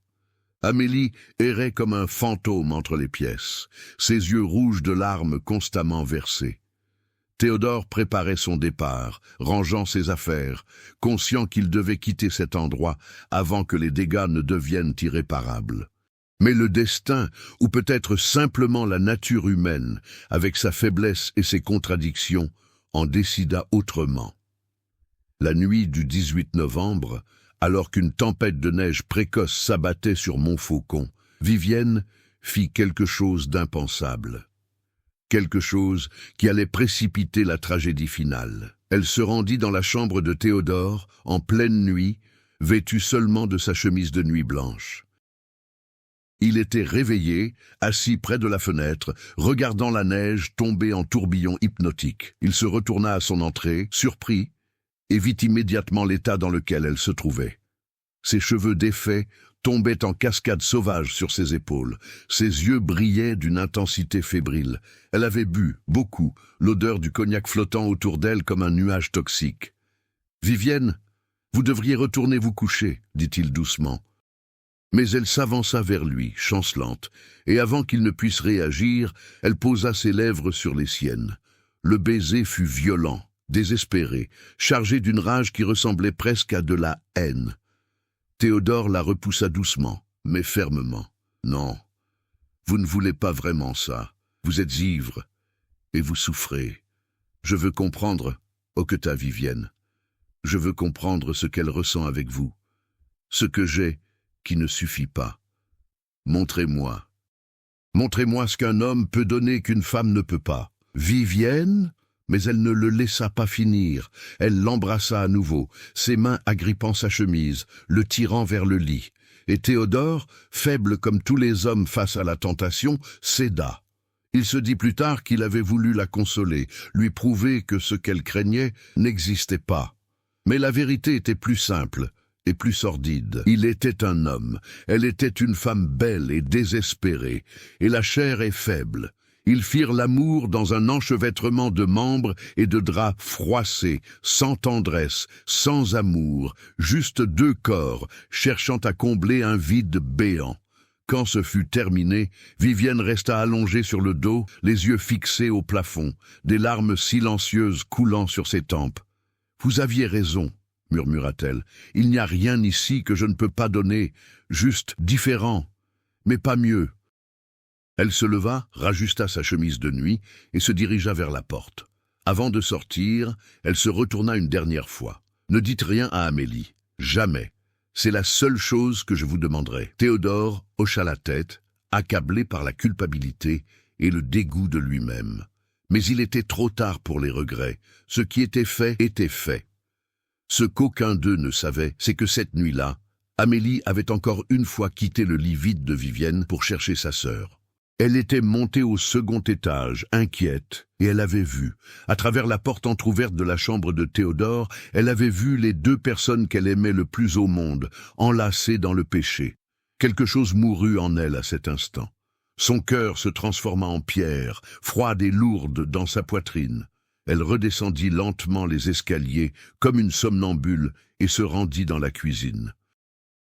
Amélie errait comme un fantôme entre les pièces, ses yeux rouges de larmes constamment versés. Théodore préparait son départ, rangeant ses affaires, conscient qu'il devait quitter cet endroit avant que les dégâts ne deviennent irréparables. Mais le destin, ou peut-être simplement la nature humaine, avec sa faiblesse et ses contradictions, en décida autrement. La nuit du 18 novembre, alors qu'une tempête de neige précoce s'abattait sur Montfaucon, Vivienne fit quelque chose d'impensable. Quelque chose qui allait précipiter la tragédie finale. Elle se rendit dans la chambre de Théodore, en pleine nuit, vêtue seulement de sa chemise de nuit blanche. Il était réveillé, assis près de la fenêtre, regardant la neige tomber en tourbillons hypnotiques. Il se retourna à son entrée, surpris, et vit immédiatement l'état dans lequel elle se trouvait. Ses cheveux défaits tombaient en cascades sauvages sur ses épaules. Ses yeux brillaient d'une intensité fébrile. Elle avait bu, beaucoup, l'odeur du cognac flottant autour d'elle comme un nuage toxique. « Vivienne, vous devriez retourner vous coucher, » dit-il doucement. Mais elle s'avança vers lui, chancelante, et avant qu'il ne puisse réagir, elle posa ses lèvres sur les siennes. Le baiser fut violent, désespéré, chargé d'une rage qui ressemblait presque à de la haine. Théodore la repoussa doucement, mais fermement. « Non, vous ne voulez pas vraiment ça. Vous êtes ivre, et vous souffrez. Je veux comprendre, hoqueta Vivienne. Je veux comprendre ce qu'elle ressent avec vous. Ce que j'ai, qui ne suffit pas. Montrez-moi. Montrez-moi ce qu'un homme peut donner qu'une femme ne peut pas. » Vivienne? Mais elle ne le laissa pas finir. Elle l'embrassa à nouveau, ses mains agrippant sa chemise, le tirant vers le lit. Et Théodore, faible comme tous les hommes face à la tentation, céda. Il se dit plus tard qu'il avait voulu la consoler, lui prouver que ce qu'elle craignait n'existait pas. Mais la vérité était plus simple et plus sordide. Il était un homme, elle était une femme belle et désespérée, et la chair est faible. Ils firent l'amour dans un enchevêtrement de membres et de draps froissés, sans tendresse, sans amour, juste deux corps, cherchant à combler un vide béant. Quand ce fut terminé, Vivienne resta allongée sur le dos, les yeux fixés au plafond, des larmes silencieuses coulant sur ses tempes. « Vous aviez raison, » murmura-t-elle. « Il n'y a rien ici que je ne peux pas donner, juste différent, mais pas mieux. » Elle se leva, rajusta sa chemise de nuit et se dirigea vers la porte. Avant de sortir, elle se retourna une dernière fois. « Ne dites rien à Amélie, jamais. C'est la seule chose que je vous demanderai. » Théodore hocha la tête, accablé par la culpabilité et le dégoût de lui-même. Mais il était trop tard pour les regrets. Ce qui était fait était fait. Ce qu'aucun d'eux ne savait, c'est que cette nuit-là, Amélie avait encore une fois quitté le lit vide de Vivienne pour chercher sa sœur. Elle était montée au second étage, inquiète, et elle avait vu, à travers la porte entr'ouverte de la chambre de Théodore, elle avait vu les deux personnes qu'elle aimait le plus au monde, enlacées dans le péché. Quelque chose mourut en elle à cet instant. Son cœur se transforma en pierre, froide et lourde dans sa poitrine. Elle redescendit lentement les escaliers, comme une somnambule, et se rendit dans la cuisine.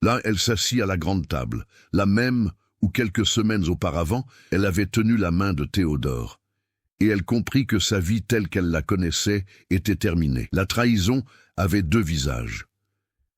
Là, elle s'assit à la grande table, la même où quelques semaines auparavant, elle avait tenu la main de Théodore. Et elle comprit que sa vie telle qu'elle la connaissait était terminée. La trahison avait deux visages.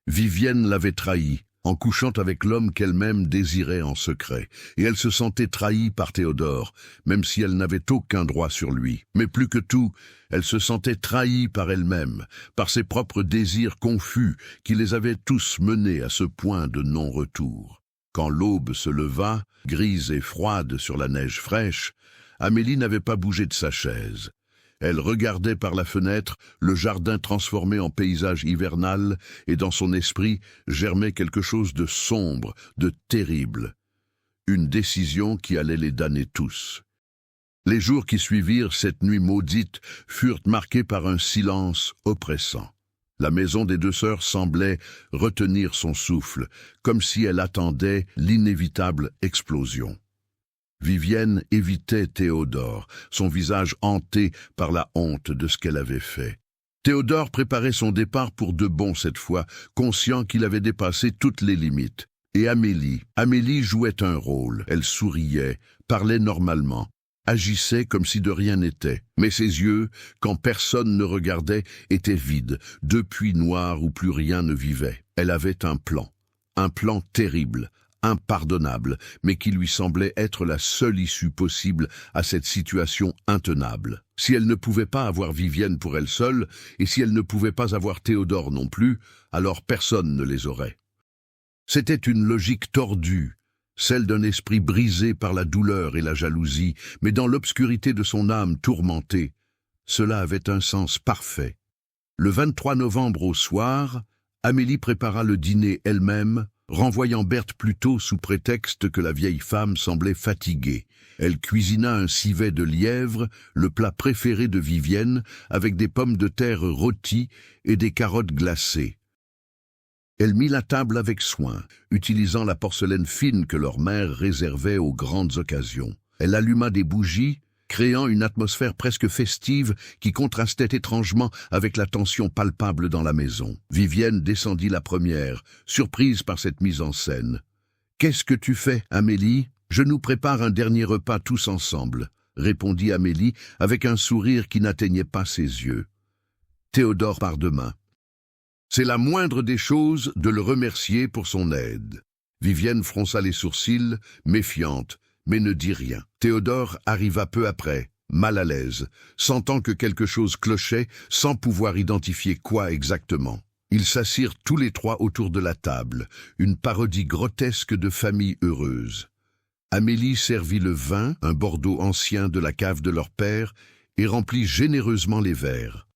Vivienne l'avait trahie, en couchant avec l'homme qu'elle-même désirait en secret, et elle se sentait trahie par Théodore, même si elle n'avait aucun droit sur lui. Mais plus que tout, elle se sentait trahie par elle-même, par ses propres désirs confus qui les avaient tous menés à ce point de non-retour. Quand l'aube se leva, grise et froide sur la neige fraîche, Amélie n'avait pas bougé de sa chaise. Elle regardait par la fenêtre le jardin transformé en paysage hivernal, et dans son esprit germait quelque chose de sombre, de terrible. Une décision qui allait les damner tous. Les jours qui suivirent cette nuit maudite furent marqués par un silence oppressant. La maison des deux sœurs semblait retenir son souffle, comme si elle attendait l'inévitable explosion. Vivienne évitait Théodore, son visage hanté par la honte de ce qu'elle avait fait. Théodore préparait son départ pour de bon cette fois, conscient qu'il avait dépassé toutes les limites. Et Amélie jouait un rôle. Elle souriait, parlait normalement, agissait comme si de rien n'était. Mais ses yeux, quand personne ne regardait, étaient vides, deux puits noirs où plus rien ne vivait. Elle avait un plan terrible, impardonnable, mais qui lui semblait être la seule issue possible à cette situation intenable. Si elle ne pouvait pas avoir Vivienne pour elle seule, et si elle ne pouvait pas avoir Théodore non plus, alors personne ne les aurait. C'était une logique tordue, celle d'un esprit brisé par la douleur et la jalousie, mais dans l'obscurité de son âme tourmentée, cela avait un sens parfait. Le 23 novembre au soir, Amélie prépara le dîner elle-même, renvoyant Berthe plus tôt sous prétexte que la vieille femme semblait fatiguée. Elle cuisina un civet de lièvre, le plat préféré de Vivienne, avec des pommes de terre rôties et des carottes glacées. Elle mit la table avec soin, utilisant la porcelaine fine que leur mère réservait aux grandes occasions. Elle alluma des bougies, créant une atmosphère presque festive qui contrastait étrangement avec la tension palpable dans la maison. Vivienne descendit la première, surprise par cette mise en scène. « Qu'est-ce que tu fais, Amélie ? Je nous prépare un dernier repas tous ensemble, » répondit Amélie avec un sourire qui n'atteignait pas ses yeux. Théodore part demain. C'est la moindre des choses de le remercier pour son aide. Vivienne fronça les sourcils, méfiante, mais ne dit rien. Théodore arriva peu après, mal à l'aise, sentant que quelque chose clochait sans pouvoir identifier quoi exactement. Ils s'assirent tous les trois autour de la table, une parodie grotesque de famille heureuse. Amélie servit le vin, un Bordeaux ancien de la cave de leur père, et remplit généreusement les verres.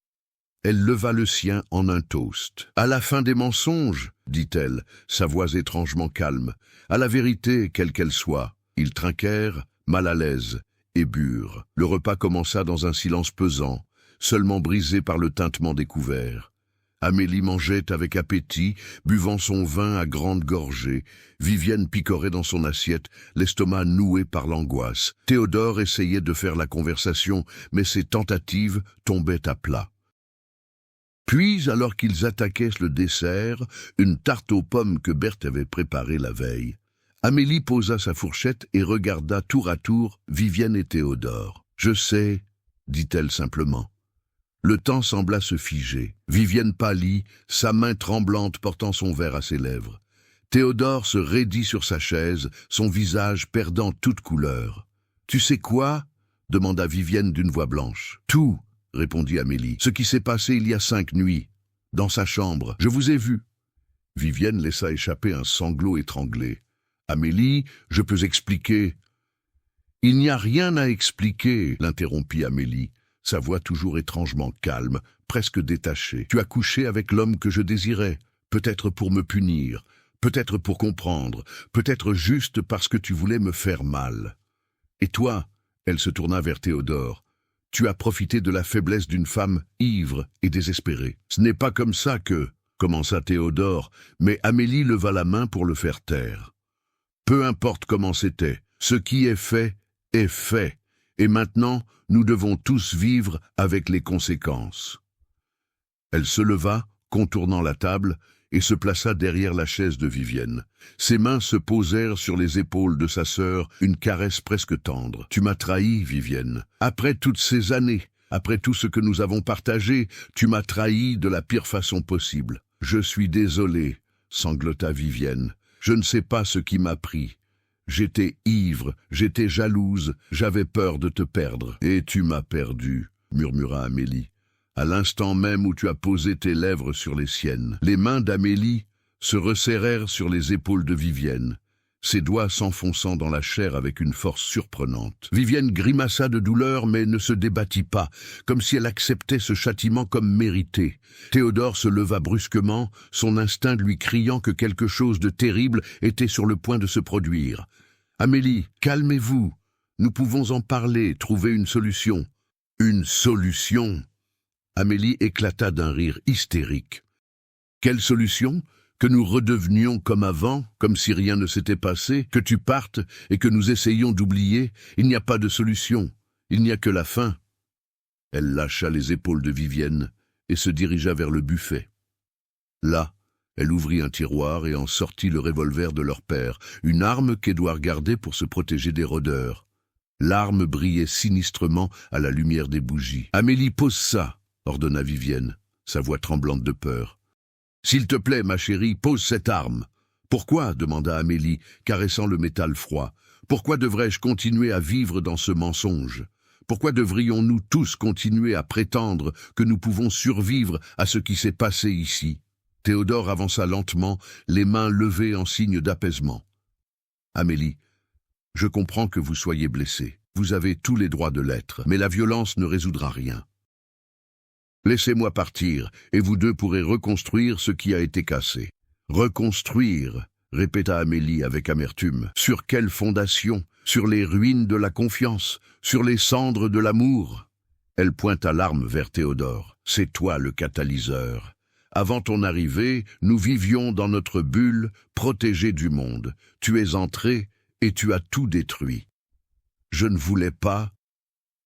Elle leva le sien en un toast. « À la fin des mensonges, dit-elle, sa voix étrangement calme, à la vérité, quelle qu'elle soit. » Ils trinquèrent, mal à l'aise, et burent. Le repas commença dans un silence pesant, seulement brisé par le tintement des couverts. Amélie mangeait avec appétit, buvant son vin à grandes gorgées. Vivienne picorait dans son assiette, l'estomac noué par l'angoisse. Théodore essayait de faire la conversation, mais ses tentatives tombaient à plat. Puis, alors qu'ils attaquaient le dessert, une tarte aux pommes que Berthe avait préparée la veille, Amélie posa sa fourchette et regarda tour à tour Vivienne et Théodore. « Je sais, » dit-elle simplement. Le temps sembla se figer. Vivienne pâlit, sa main tremblante portant son verre à ses lèvres. Théodore se raidit sur sa chaise, son visage perdant toute couleur. « Tu sais quoi ?» demanda Vivienne d'une voix blanche. « Tout !» répondit Amélie. « Ce qui s'est passé il y a 5 nuits. Dans sa chambre. Je vous ai vu. » Vivienne laissa échapper un sanglot étranglé. « Amélie, je peux expliquer. »« Il n'y a rien à expliquer, » l'interrompit Amélie, sa voix toujours étrangement calme, presque détachée. « Tu as couché avec l'homme que je désirais, peut-être pour me punir, peut-être pour comprendre, peut-être juste parce que tu voulais me faire mal. Et toi, » elle se tourna vers Théodore, « tu as profité de la faiblesse d'une femme ivre et désespérée. Ce n'est pas comme ça que... » commença Théodore, mais Amélie leva la main pour le faire taire. « Peu importe comment c'était, ce qui est fait, et maintenant, nous devons tous vivre avec les conséquences. » Elle se leva, contournant la table, et se plaça derrière la chaise de Vivienne. Ses mains se posèrent sur les épaules de sa sœur, une caresse presque tendre. « Tu m'as trahi, Vivienne. Après toutes ces années, après tout ce que nous avons partagé, tu m'as trahi de la pire façon possible. Je suis désolée, » sanglota Vivienne. « Je ne sais pas ce qui m'a pris. J'étais ivre, j'étais jalouse, j'avais peur de te perdre. Et tu m'as perdu, » murmura Amélie. À l'instant même où tu as posé tes lèvres sur les siennes. Les mains d'Amélie se resserrèrent sur les épaules de Vivienne, ses doigts s'enfonçant dans la chair avec une force surprenante. Vivienne grimaça de douleur mais ne se débattit pas, comme si elle acceptait ce châtiment comme mérité. Théodore se leva brusquement, son instinct lui criant que quelque chose de terrible était sur le point de se produire. « Amélie, calmez-vous. Nous pouvons en parler, trouver une solution. »« Une solution ?» Amélie éclata d'un rire hystérique. « Quelle solution ? Que nous redevenions comme avant, comme si rien ne s'était passé, que tu partes et que nous essayions d'oublier. Il n'y a pas de solution, il n'y a que la fin. » Elle lâcha les épaules de Vivienne et se dirigea vers le buffet. Là, elle ouvrit un tiroir et en sortit le revolver de leur père, une arme qu'Édouard gardait pour se protéger des rôdeurs. L'arme brillait sinistrement à la lumière des bougies. « Amélie, pose ça !» ordonna Vivienne, sa voix tremblante de peur. « S'il te plaît, ma chérie, pose cette arme. »« Pourquoi ?» demanda Amélie, caressant le métal froid. « Pourquoi devrais-je continuer à vivre dans ce mensonge ? Pourquoi devrions-nous tous continuer à prétendre que nous pouvons survivre à ce qui s'est passé ici ?» Théodore avança lentement, les mains levées en signe d'apaisement. « Amélie, je comprends que vous soyez blessée. Vous avez tous les droits de l'être, mais la violence ne résoudra rien. Laissez-moi partir, et vous deux pourrez reconstruire ce qui a été cassé. »« Reconstruire » répéta Amélie avec amertume. « Sur quelle fondation ? Sur les ruines de la confiance ? Sur les cendres de l'amour ?» Elle pointa l'arme vers Théodore. « C'est toi le catalyseur. Avant ton arrivée, nous vivions dans notre bulle, protégés du monde. Tu es entré et tu as tout détruit. »« Je ne voulais pas. »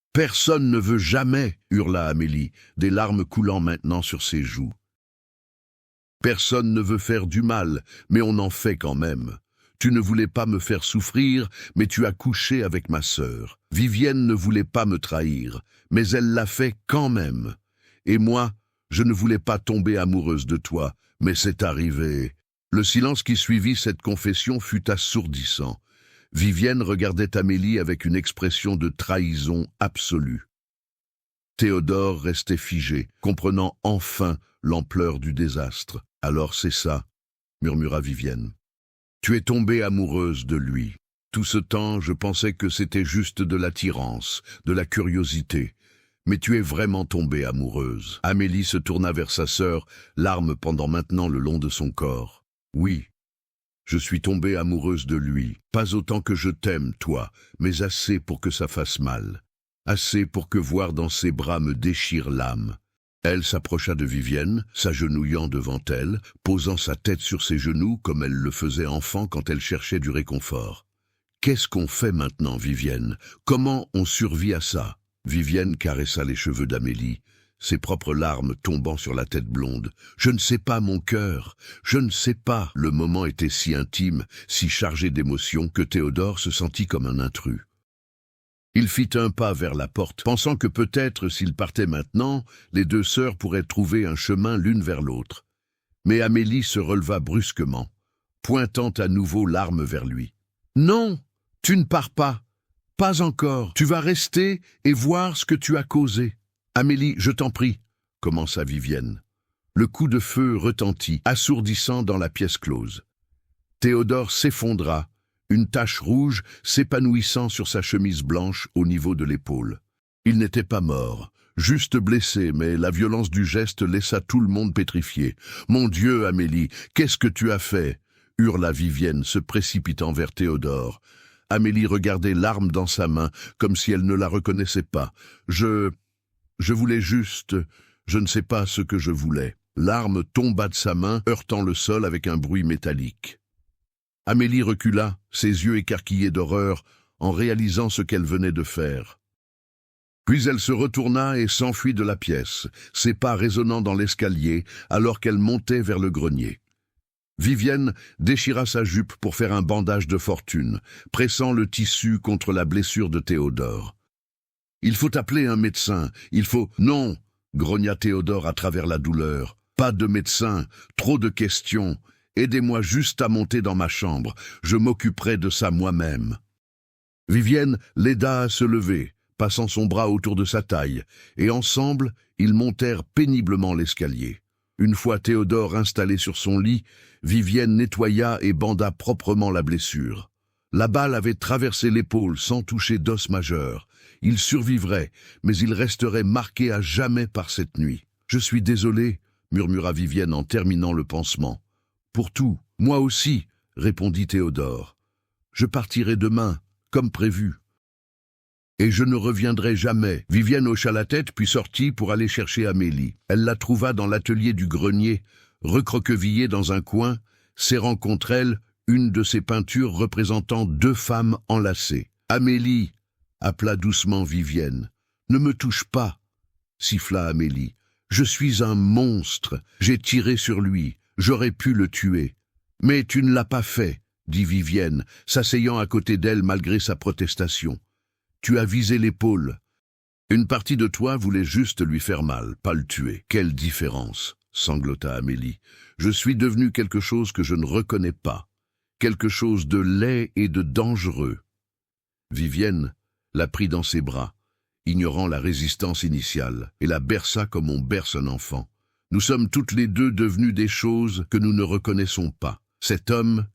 « Personne ne veut jamais, » hurla Amélie, des larmes coulant maintenant sur ses joues. « Personne ne veut faire du mal, mais on en fait quand même. Tu ne voulais pas me faire souffrir, mais tu as couché avec ma sœur. Vivienne ne voulait pas me trahir, mais elle l'a fait quand même. Et moi, je ne voulais pas tomber amoureuse de toi, mais c'est arrivé. » Le silence qui suivit cette confession fut assourdissant. Vivienne regardait Amélie avec une expression de trahison absolue. Théodore restait figé, comprenant enfin l'ampleur du désastre. « Alors c'est ça, » murmura Vivienne. « Tu es tombée amoureuse de lui. Tout ce temps, je pensais que c'était juste de l'attirance, de la curiosité. Mais tu es vraiment tombée amoureuse. » Amélie se tourna vers sa sœur, larmes pendant maintenant le long de son corps. « Oui, Je suis tombée amoureuse de lui, pas autant que je t'aime, toi, mais assez pour que ça fasse mal. Assez pour que voir dans ses bras me déchire l'âme. » Elle s'approcha de Vivienne, s'agenouillant devant elle, posant sa tête sur ses genoux comme elle le faisait enfant quand elle cherchait du réconfort. « Qu'est-ce qu'on fait maintenant, Vivienne? Comment on survit à ça ?» Vivienne caressa les cheveux d'Amélie, ses propres larmes tombant sur la tête blonde. « Je ne sais pas, mon cœur, je ne sais pas. » Le moment était si intime, si chargé d'émotions, que Théodore se sentit comme un intrus. Il fit un pas vers la porte, pensant que peut-être, s'il partait maintenant, les deux sœurs pourraient trouver un chemin l'une vers l'autre. Mais Amélie se releva brusquement, pointant à nouveau l'arme vers lui. « Non, tu ne pars pas. Pas encore. Tu vas rester et voir ce que tu as causé. »« Amélie, je t'en prie, » commença Vivienne. Le coup de feu retentit, assourdissant dans la pièce close. Théodore s'effondra, une tache rouge s'épanouissant sur sa chemise blanche au niveau de l'épaule. Il n'était pas mort, juste blessé, mais la violence du geste laissa tout le monde pétrifié. « Mon Dieu, Amélie, qu'est-ce que tu as fait ?» hurla Vivienne, se précipitant vers Théodore. Amélie regardait l'arme dans sa main, comme si elle ne la reconnaissait pas. « Je voulais juste... Je ne sais pas ce que je voulais. » L'arme tomba de sa main, heurtant le sol avec un bruit métallique. Amélie recula, ses yeux écarquillés d'horreur, en réalisant ce qu'elle venait de faire. Puis elle se retourna et s'enfuit de la pièce, ses pas résonnant dans l'escalier, alors qu'elle montait vers le grenier. Vivienne déchira sa jupe pour faire un bandage de fortune, pressant le tissu contre la blessure de Théodore. « Il faut appeler un médecin, il faut... » « Non !» grogna Théodore à travers la douleur. « Pas de médecin, trop de questions. Aidez-moi juste à monter dans ma chambre, je m'occuperai de ça moi-même. » Vivienne l'aida à se lever, passant son bras autour de sa taille, et ensemble, ils montèrent péniblement l'escalier. Une fois Théodore installé sur son lit, Vivienne nettoya et banda proprement la blessure. La balle avait traversé l'épaule sans toucher d'os majeur. Il survivrait, mais il resterait marqué à jamais par cette nuit. « Je suis désolée, » murmura Vivienne en terminant le pansement. « Pour tout, moi aussi, » répondit Théodore. « Je partirai demain, comme prévu. » « Et je ne reviendrai jamais. » Vivienne hocha la tête puis sortit pour aller chercher Amélie. Elle la trouva dans l'atelier du grenier, recroquevillée dans un coin, serrant contre elle une de ses peintures représentant deux femmes enlacées. « Amélie !» appela doucement Vivienne. « Ne me touche pas !» siffla Amélie. « Je suis un monstre. J'ai tiré sur lui. J'aurais pu le tuer. »« Mais tu ne l'as pas fait, » dit Vivienne, s'asseyant à côté d'elle malgré sa protestation. « Tu as visé l'épaule. Une partie de toi voulait juste lui faire mal, pas le tuer. Quelle différence !» sanglota Amélie. « Je suis devenue quelque chose que je ne reconnais pas. Quelque chose de laid et de dangereux. » Vivienne la prit dans ses bras, ignorant la résistance initiale, et la berça comme on berce un enfant. « Nous sommes toutes les deux devenues des choses que nous ne reconnaissons pas. Cet homme,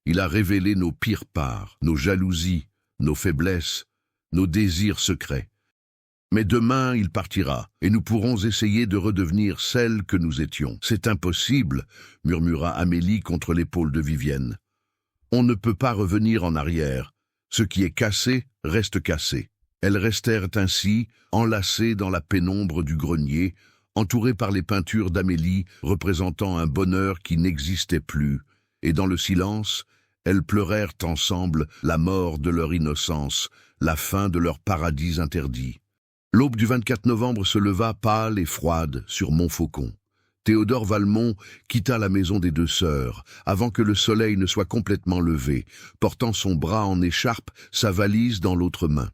il a révélé nos pires parts, nos jalousies, nos faiblesses, nos désirs secrets. Mais demain, il partira, et nous pourrons essayer de redevenir celles que nous étions. »« C'est impossible, » murmura Amélie contre l'épaule de Vivienne. « On ne peut pas revenir en arrière. Ce qui est cassé reste cassé. » Elles restèrent ainsi, enlacées dans la pénombre du grenier, entourées par les peintures d'Amélie représentant un bonheur qui n'existait plus, et dans le silence, elles pleurèrent ensemble la mort de leur innocence, la fin de leur paradis interdit. L'aube du 24 novembre se leva pâle et froide sur Montfaucon. Théodore Valmont quitta la maison des deux sœurs, avant que le soleil ne soit complètement levé, portant son bras en écharpe, sa valise dans l'autre main.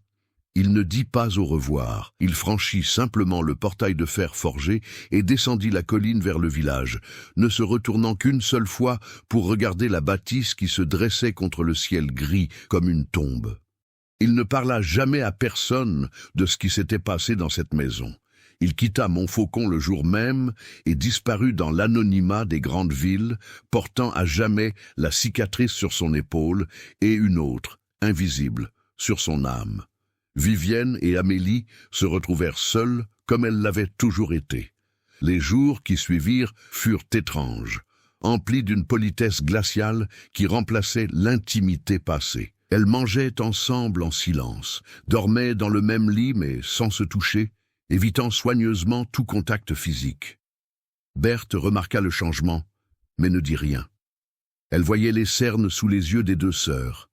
Il ne dit pas au revoir. Il franchit simplement le portail de fer forgé et descendit la colline vers le village, ne se retournant qu'une seule fois pour regarder la bâtisse qui se dressait contre le ciel gris comme une tombe. Il ne parla jamais à personne de ce qui s'était passé dans cette maison. Il quitta Montfaucon le jour même et disparut dans l'anonymat des grandes villes, portant à jamais la cicatrice sur son épaule et une autre, invisible, sur son âme. Vivienne et Amélie se retrouvèrent seules comme elles l'avaient toujours été. Les jours qui suivirent furent étranges. emplie d'une politesse glaciale qui remplaçait l'intimité passée. Elles mangeaient ensemble en silence, dormaient dans le même lit mais sans se toucher, évitant soigneusement tout contact physique. Berthe remarqua le changement, mais ne dit rien. Elle voyait les cernes sous les yeux des deux sœurs,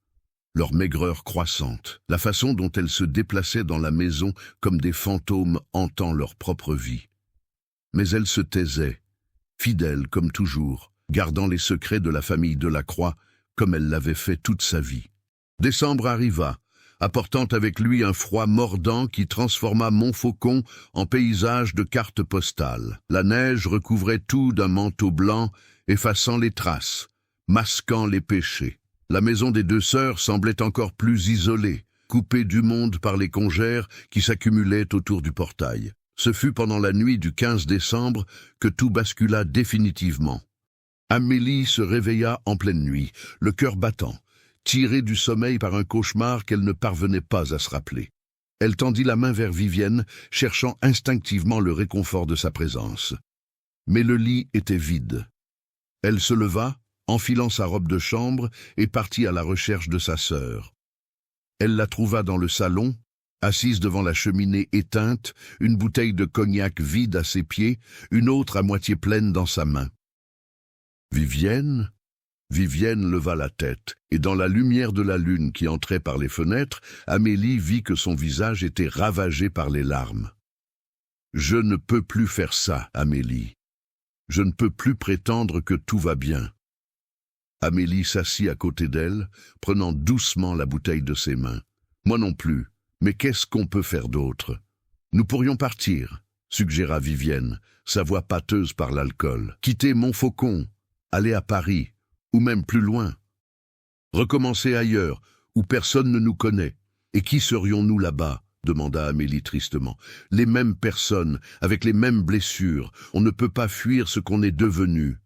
leur maigreur croissante, la façon dont elles se déplaçaient dans la maison comme des fantômes hantant leur propre vie. Mais elles se taisaient, fidèles comme toujours, gardant les secrets de la famille Delacroix comme elle l'avait fait toute sa vie. Décembre arriva, apportant avec lui un froid mordant qui transforma Montfaucon en paysage de cartes postales. La neige recouvrait tout d'un manteau blanc, effaçant les traces, masquant les péchés. La maison des deux sœurs semblait encore plus isolée, coupée du monde par les congères qui s'accumulaient autour du portail. Ce fut pendant la nuit du 15 décembre que tout bascula définitivement. Amélie se réveilla en pleine nuit, le cœur battant, tirée du sommeil par un cauchemar qu'elle ne parvenait pas à se rappeler. Elle tendit la main vers Vivienne, cherchant instinctivement le réconfort de sa présence. Mais le lit était vide. Elle se leva, enfilant sa robe de chambre, et partit à la recherche de sa sœur. Elle la trouva dans le salon, assise devant la cheminée éteinte, une bouteille de cognac vide à ses pieds, une autre à moitié pleine dans sa main. « Vivienne ?» Vivienne leva la tête, et dans la lumière de la lune qui entrait par les fenêtres, Amélie vit que son visage était ravagé par les larmes. « Je ne peux plus faire ça, Amélie. Je ne peux plus prétendre que tout va bien. » Amélie s'assit à côté d'elle, prenant doucement la bouteille de ses mains. « Moi non plus, mais qu'est-ce qu'on peut faire d'autre ? Nous pourrions partir, » suggéra Vivienne, sa voix pâteuse par l'alcool. « Quitter Montfaucon, aller à Paris, ou même plus loin. Recommencer ailleurs, où personne ne nous connaît. Et qui serions-nous là-bas ? Demanda Amélie tristement. Les mêmes personnes, avec les mêmes blessures. On ne peut pas fuir ce qu'on est devenu.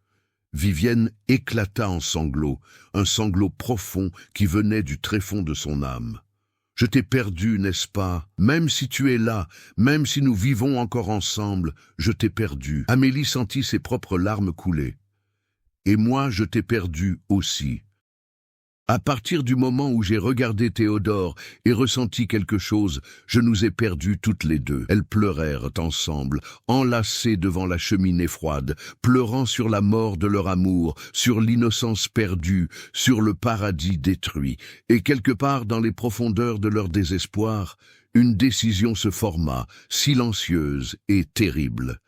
Vivienne éclata en sanglots, un sanglot profond qui venait du tréfonds de son âme. Je t'ai perdu, n'est-ce pas? Même si tu es là, même si nous vivons encore ensemble, je t'ai perdu. Amélie sentit ses propres larmes couler. Et moi, je t'ai perdu aussi. À partir du moment où j'ai regardé Théodore et ressenti quelque chose, je nous ai perdus toutes les deux. Elles pleurèrent ensemble, enlacées devant la cheminée froide, pleurant sur la mort de leur amour, sur l'innocence perdue, sur le paradis détruit. Et quelque part dans les profondeurs de leur désespoir, une décision se forma, silencieuse et terrible.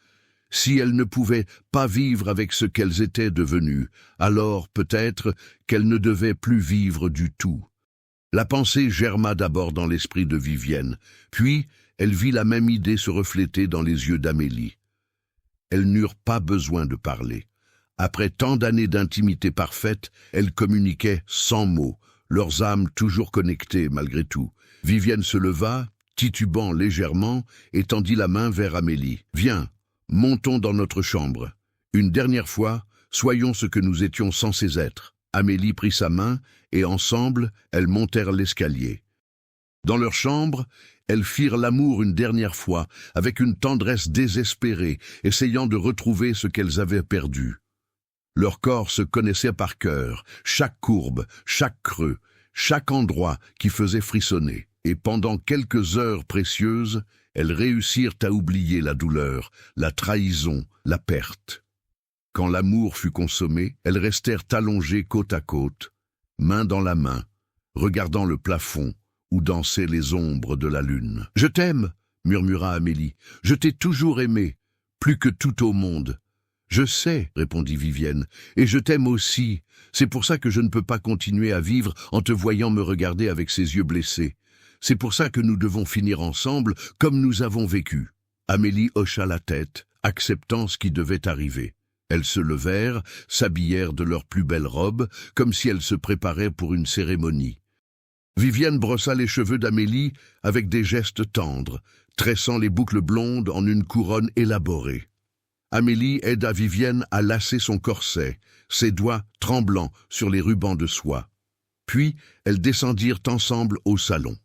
Si elles ne pouvaient pas vivre avec ce qu'elles étaient devenues, alors peut-être qu'elles ne devaient plus vivre du tout. La pensée germa d'abord dans l'esprit de Vivienne, puis elle vit la même idée se refléter dans les yeux d'Amélie. Elles n'eurent pas besoin de parler. Après tant d'années d'intimité parfaite, elles communiquaient sans mots, leurs âmes toujours connectées malgré tout. Vivienne se leva, titubant légèrement, et tendit la main vers Amélie. « Viens. Montons dans notre chambre. Une dernière fois, soyons ce que nous étions censés être. » Amélie prit sa main, et ensemble, elles montèrent l'escalier. Dans leur chambre, elles firent l'amour une dernière fois, avec une tendresse désespérée, essayant de retrouver ce qu'elles avaient perdu. Leur corps se connaissait par cœur, chaque courbe, chaque creux, chaque endroit qui faisait frissonner. Et pendant quelques heures précieuses, elles réussirent à oublier la douleur, la trahison, la perte. Quand l'amour fut consommé, elles restèrent allongées côte à côte, main dans la main, regardant le plafond où dansaient les ombres de la lune. « Je t'aime !» murmura Amélie. « Je t'ai toujours aimé, plus que tout au monde. »« Je sais, » répondit Vivienne, « et je t'aime aussi. C'est pour ça que je ne peux pas continuer à vivre en te voyant me regarder avec ses yeux blessés. C'est pour ça que nous devons finir ensemble comme nous avons vécu. » Amélie hocha la tête, acceptant ce qui devait arriver. Elles se levèrent, s'habillèrent de leurs plus belles robes, comme si elles se préparaient pour une cérémonie. Vivienne brossa les cheveux d'Amélie avec des gestes tendres, tressant les boucles blondes en une couronne élaborée. Amélie aida Vivienne à lasser son corset, ses doigts tremblants sur les rubans de soie. Puis, elles descendirent ensemble au salon.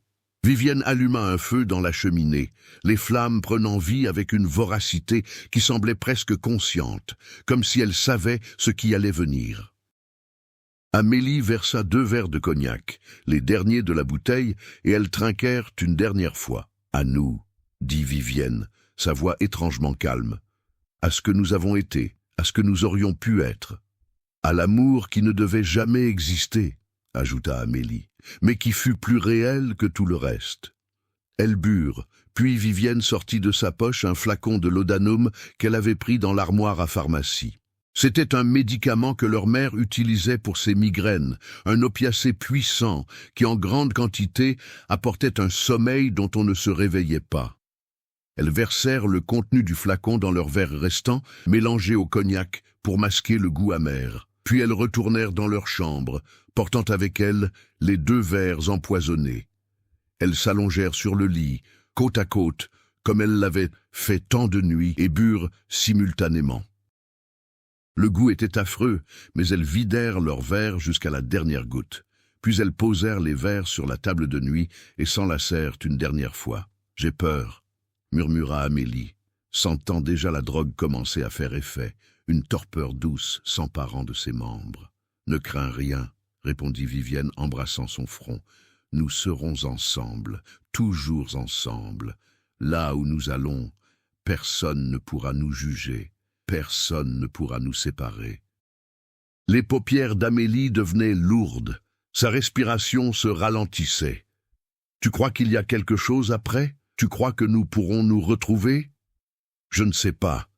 Vivienne alluma un feu dans la cheminée, les flammes prenant vie avec une voracité qui semblait presque consciente, comme si elle savait ce qui allait venir. Amélie versa 2 verres de cognac, les derniers de la bouteille, et elles trinquèrent une dernière fois. « À nous », dit Vivienne, sa voix étrangement calme, « à ce que nous avons été, à ce que nous aurions pu être. À l'amour qui ne devait jamais exister, » ajouta Amélie, mais qui fut plus réel que tout le reste. Elles burent, puis Vivienne sortit de sa poche un flacon de laudanum qu'elle avait pris dans l'armoire à pharmacie. C'était un médicament que leur mère utilisait pour ses migraines, un opiacé puissant qui, en grande quantité, apportait un sommeil dont on ne se réveillait pas. Elles versèrent le contenu du flacon dans leur verre restant, mélangé au cognac, pour masquer le goût amer. Puis elles retournèrent dans leur chambre, portant avec elles les 2 verres empoisonnés. Elles s'allongèrent sur le lit, côte à côte, comme elles l'avaient fait tant de nuits, et burent simultanément. Le goût était affreux, mais elles vidèrent leurs verres jusqu'à la dernière goutte. Puis elles posèrent les verres sur la table de nuit et s'enlacèrent une dernière fois. « J'ai peur », murmura Amélie, sentant déjà la drogue commencer à faire effet, une torpeur douce s'emparant de ses membres. « Ne crains rien », répondit Vivienne embrassant son front. « Nous serons ensemble, toujours ensemble. Là où nous allons, personne ne pourra nous juger. Personne ne pourra nous séparer. » Les paupières d'Amélie devenaient lourdes. Sa respiration se ralentissait. « Tu crois qu'il y a quelque chose après? Tu crois que nous pourrons nous retrouver ?»« Je ne sais pas, »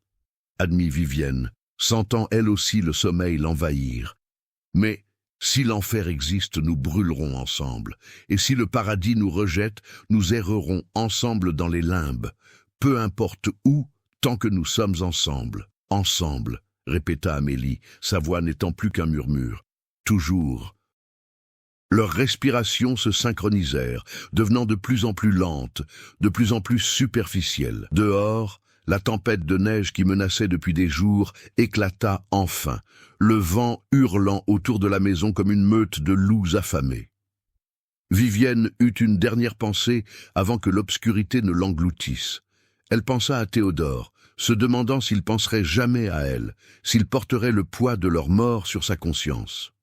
admit Vivienne, sentant elle aussi le sommeil l'envahir. « Mais si l'enfer existe, nous brûlerons ensemble. Et si le paradis nous rejette, nous errerons ensemble dans les limbes. Peu importe où, tant que nous sommes ensemble. » « Ensemble », répéta Amélie, sa voix n'étant plus qu'un murmure. « Toujours. » Leurs respirations se synchronisèrent, devenant de plus en plus lentes, de plus en plus superficielles. Dehors, la tempête de neige qui menaçait depuis des jours éclata enfin, le vent hurlant autour de la maison comme une meute de loups affamés. Vivienne eut une dernière pensée avant que l'obscurité ne l'engloutisse. Elle pensa à Théodore, se demandant s'il penserait jamais à elle, s'il porterait le poids de leur mort sur sa conscience.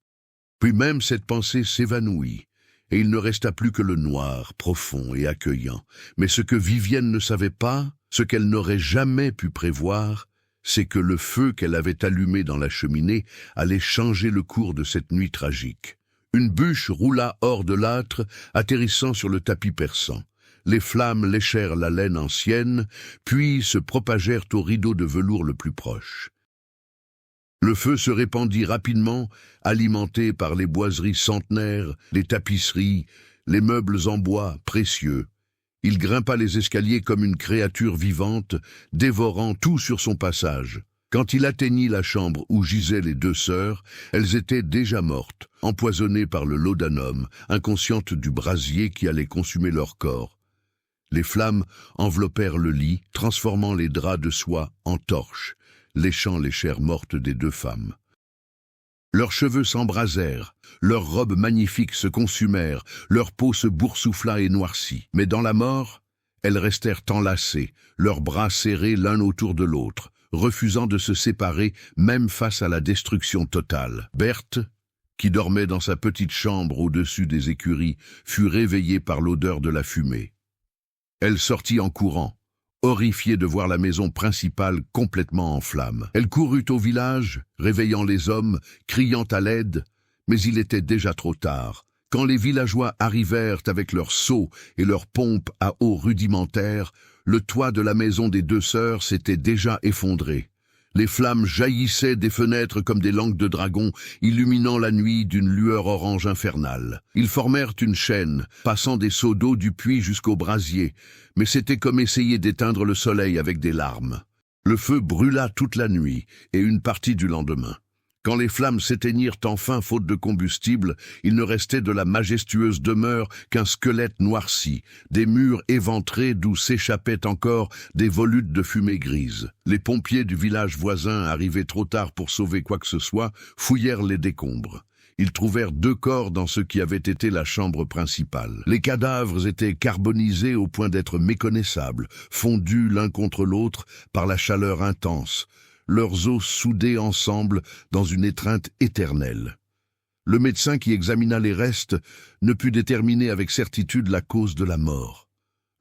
Puis même cette pensée s'évanouit, et il ne resta plus que le noir, profond et accueillant. Mais ce que Vivienne ne savait pas, ce qu'elle n'aurait jamais pu prévoir, c'est que le feu qu'elle avait allumé dans la cheminée allait changer le cours de cette nuit tragique. Une bûche roula hors de l'âtre, atterrissant sur le tapis persan. Les flammes léchèrent la laine ancienne, puis se propagèrent au rideau de velours le plus proche. Le feu se répandit rapidement, alimenté par les boiseries centenaires, les tapisseries, les meubles en bois précieux. Il grimpa les escaliers comme une créature vivante, dévorant tout sur son passage. Quand il atteignit la chambre où gisaient les 2 sœurs, elles étaient déjà mortes, empoisonnées par le laudanum, inconscientes du brasier qui allait consumer leur corps. Les flammes enveloppèrent le lit, transformant les draps de soie en torches, léchant les chairs mortes des 2 femmes. Leurs cheveux s'embrasèrent, leurs robes magnifiques se consumèrent, leur peau se boursoufla et noircit. Mais dans la mort, elles restèrent enlacées, leurs bras serrés l'un autour de l'autre, refusant de se séparer même face à la destruction totale. Berthe, qui dormait dans sa petite chambre au-dessus des écuries, fut réveillée par l'odeur de la fumée. Elle sortit en courant, horrifiée de voir la maison principale complètement en flammes. Elle courut au village, réveillant les hommes, criant à l'aide, mais il était déjà trop tard. Quand les villageois arrivèrent avec leurs seaux et leurs pompes à eau rudimentaires, le toit de la maison des 2 sœurs s'était déjà effondré. Les flammes jaillissaient des fenêtres comme des langues de dragon, illuminant la nuit d'une lueur orange infernale. Ils formèrent une chaîne, passant des seaux d'eau du puits jusqu'au brasier, mais c'était comme essayer d'éteindre le soleil avec des larmes. Le feu brûla toute la nuit et une partie du lendemain. Quand les flammes s'éteignirent enfin faute de combustible, il ne restait de la majestueuse demeure qu'un squelette noirci, des murs éventrés d'où s'échappaient encore des volutes de fumée grise. Les pompiers du village voisin, arrivés trop tard pour sauver quoi que ce soit, fouillèrent les décombres. Ils trouvèrent 2 corps dans ce qui avait été la chambre principale. Les cadavres étaient carbonisés au point d'être méconnaissables, fondus l'un contre l'autre par la chaleur intense, leurs os soudés ensemble dans une étreinte éternelle. Le médecin qui examina les restes ne put déterminer avec certitude la cause de la mort.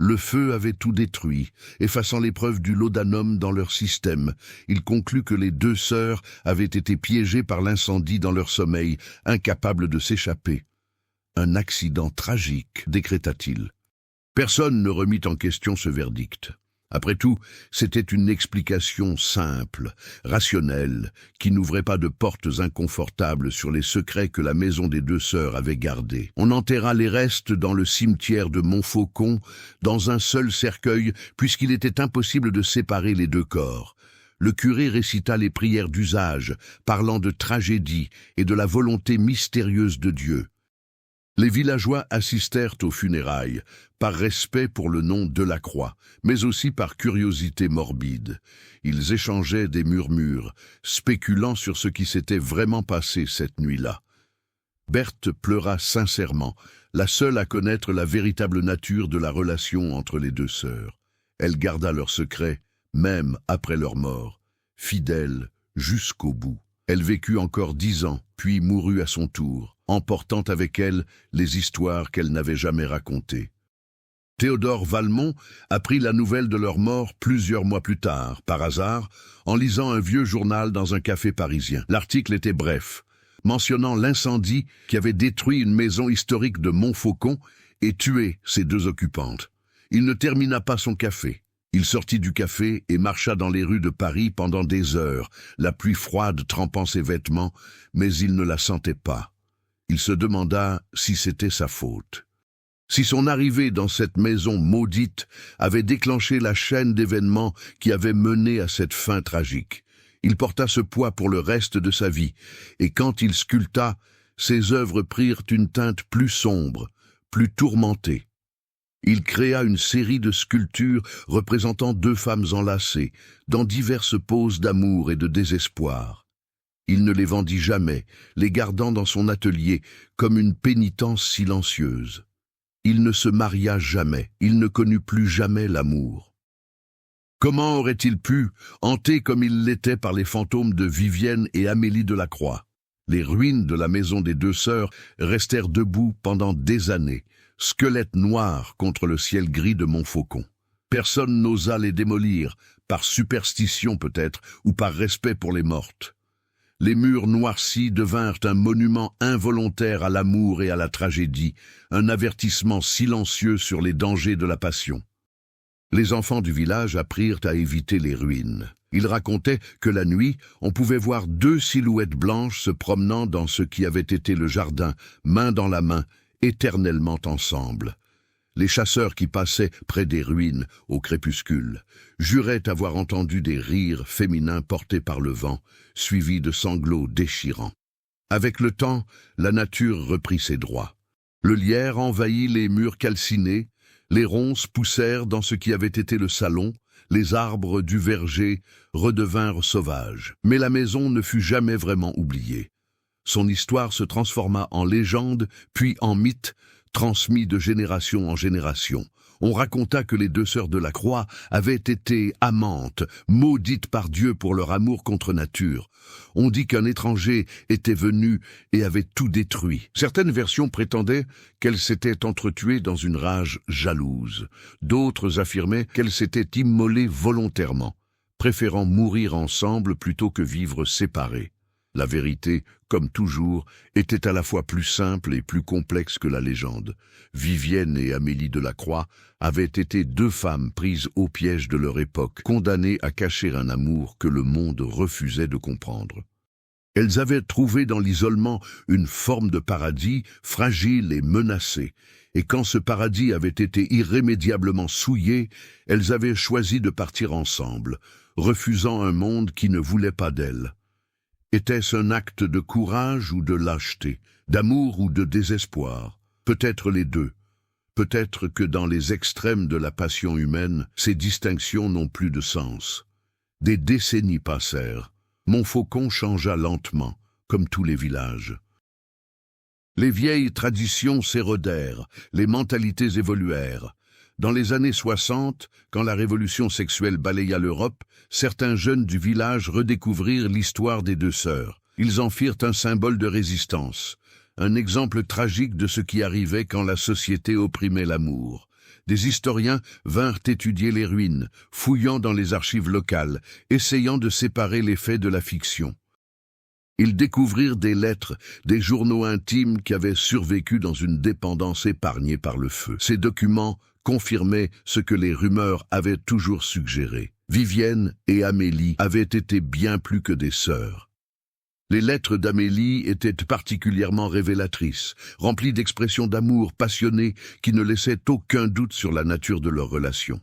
Le feu avait tout détruit, effaçant les preuves du laudanum dans leur système. Il conclut que les 2 sœurs avaient été piégées par l'incendie dans leur sommeil, incapables de s'échapper. Un accident tragique, décréta-t-il. Personne ne remit en question ce verdict. Après tout, c'était une explication simple, rationnelle, qui n'ouvrait pas de portes inconfortables sur les secrets que la maison des 2 sœurs avait gardés. On enterra les restes dans le cimetière de Montfaucon, dans un seul cercueil, puisqu'il était impossible de séparer les 2 corps. Le curé récita les prières d'usage, parlant de tragédie et de la volonté mystérieuse de Dieu. Les villageois assistèrent aux funérailles, par respect pour le nom Delacroix, mais aussi par curiosité morbide. Ils échangeaient des murmures, spéculant sur ce qui s'était vraiment passé cette nuit-là. Berthe pleura sincèrement, la seule à connaître la véritable nature de la relation entre les 2 sœurs. Elle garda leur secret, même après leur mort, fidèle jusqu'au bout. Elle vécut encore 10 ans, puis mourut à son tour, emportant avec elle les histoires qu'elle n'avait jamais racontées. Théodore Valmont apprit la nouvelle de leur mort plusieurs mois plus tard, par hasard, en lisant un vieux journal dans un café parisien. L'article était bref, mentionnant l'incendie qui avait détruit une maison historique de Montfaucon et tué ses 2 occupantes. Il ne termina pas son café. Il sortit du café et marcha dans les rues de Paris pendant des heures, la pluie froide trempant ses vêtements, mais il ne la sentait pas. Il se demanda si c'était sa faute. Si son arrivée dans cette maison maudite avait déclenché la chaîne d'événements qui avait mené à cette fin tragique. Il porta ce poids pour le reste de sa vie, et quand il sculpta, ses œuvres prirent une teinte plus sombre, plus tourmentée. Il créa une série de sculptures représentant 2 femmes enlacées, dans diverses poses d'amour et de désespoir. Il ne les vendit jamais, les gardant dans son atelier comme une pénitence silencieuse. Il ne se maria jamais, il ne connut plus jamais l'amour. Comment aurait-il pu, hanté comme il l'était par les fantômes de Vivienne et Amélie Delacroix? Les ruines de la maison des 2 sœurs restèrent debout pendant des années, squelettes noirs contre le ciel gris de Montfaucon. Personne n'osa les démolir, par superstition peut-être, ou par respect pour les mortes. Les murs noircis devinrent un monument involontaire à l'amour et à la tragédie, un avertissement silencieux sur les dangers de la passion. Les enfants du village apprirent à éviter les ruines. Ils racontaient que la nuit, on pouvait voir 2 silhouettes blanches se promenant dans ce qui avait été le jardin, main dans la main, éternellement ensemble. Les chasseurs qui passaient près des ruines, au crépuscule, juraient avoir entendu des rires féminins portés par le vent, suivis de sanglots déchirants. Avec le temps, la nature reprit ses droits. Le lierre envahit les murs calcinés, les ronces poussèrent dans ce qui avait été le salon, les arbres du verger redevinrent sauvages. Mais la maison ne fut jamais vraiment oubliée. Son histoire se transforma en légende, puis en mythe, transmis de génération en génération. On raconta que les 2 sœurs Delacroix avaient été amantes, maudites par Dieu pour leur amour contre nature. On dit qu'un étranger était venu et avait tout détruit. Certaines versions prétendaient qu'elles s'étaient entretuées dans une rage jalouse. D'autres affirmaient qu'elles s'étaient immolées volontairement, préférant mourir ensemble plutôt que vivre séparées. La vérité, comme toujours, était à la fois plus simple et plus complexe que la légende. Vivienne et Amélie Delacroix avaient été 2 femmes prises au piège de leur époque, condamnées à cacher un amour que le monde refusait de comprendre. Elles avaient trouvé dans l'isolement une forme de paradis fragile et menacé, et quand ce paradis avait été irrémédiablement souillé, elles avaient choisi de partir ensemble, refusant un monde qui ne voulait pas d'elles. Était-ce un acte de courage ou de lâcheté, d'amour ou de désespoir? Peut-être les 2. Peut-être que dans les extrêmes de la passion humaine, ces distinctions n'ont plus de sens. Des décennies passèrent. Montfaucon changea lentement, comme tous les villages. Les vieilles traditions s'érodèrent, les mentalités évoluèrent. Dans les années 60, quand la révolution sexuelle balaya l'Europe, certains jeunes du village redécouvrirent l'histoire des deux sœurs. Ils en firent un symbole de résistance, un exemple tragique de ce qui arrivait quand la société opprimait l'amour. Des historiens vinrent étudier les ruines, fouillant dans les archives locales, essayant de séparer les faits de la fiction. Ils découvrirent des lettres, des journaux intimes qui avaient survécu dans une dépendance épargnée par le feu. Ces documents confirmaient ce que les rumeurs avaient toujours suggéré. Vivienne et Amélie avaient été bien plus que des sœurs. Les lettres d'Amélie étaient particulièrement révélatrices, remplies d'expressions d'amour passionnées qui ne laissaient aucun doute sur la nature de leur relation.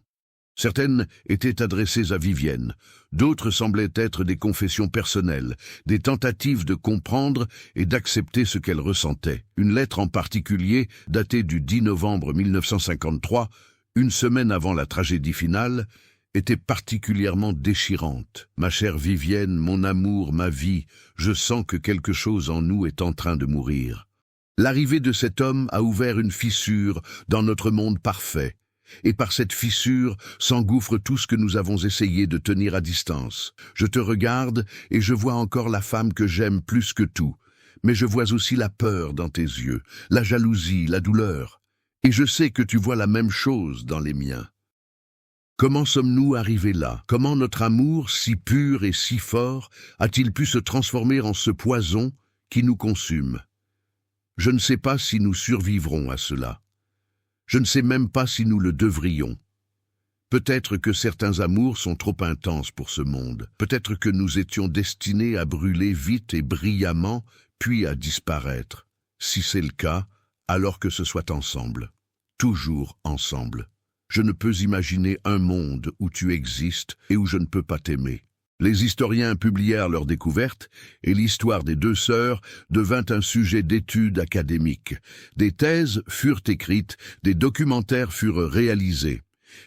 Certaines étaient adressées à Vivienne, d'autres semblaient être des confessions personnelles, des tentatives de comprendre et d'accepter ce qu'elle ressentait. Une lettre en particulier, datée du 10 novembre 1953, une semaine avant la tragédie finale, était particulièrement déchirante. « Ma chère Vivienne, mon amour, ma vie, je sens que quelque chose en nous est en train de mourir. L'arrivée de cet homme a ouvert une fissure dans notre monde parfait. Et par cette fissure s'engouffre tout ce que nous avons essayé de tenir à distance. Je te regarde et je vois encore la femme que j'aime plus que tout. Mais je vois aussi la peur dans tes yeux, la jalousie, la douleur. Et je sais que tu vois la même chose dans les miens. Comment sommes-nous arrivés là? Comment notre amour, si pur et si fort, a-t-il pu se transformer en ce poison qui nous consume? Je ne sais pas si nous survivrons à cela. Je ne sais même pas si nous le devrions. Peut-être que certains amours sont trop intenses pour ce monde. Peut-être que nous étions destinés à brûler vite et brillamment, puis à disparaître. Si c'est le cas, alors que ce soit ensemble. Toujours ensemble. Je ne peux imaginer un monde où tu existes et où je ne peux pas t'aimer. Les historiens publièrent leurs découvertes et l'histoire des deux sœurs devint un sujet d'étude académique. Des thèses furent écrites, des documentaires furent réalisés.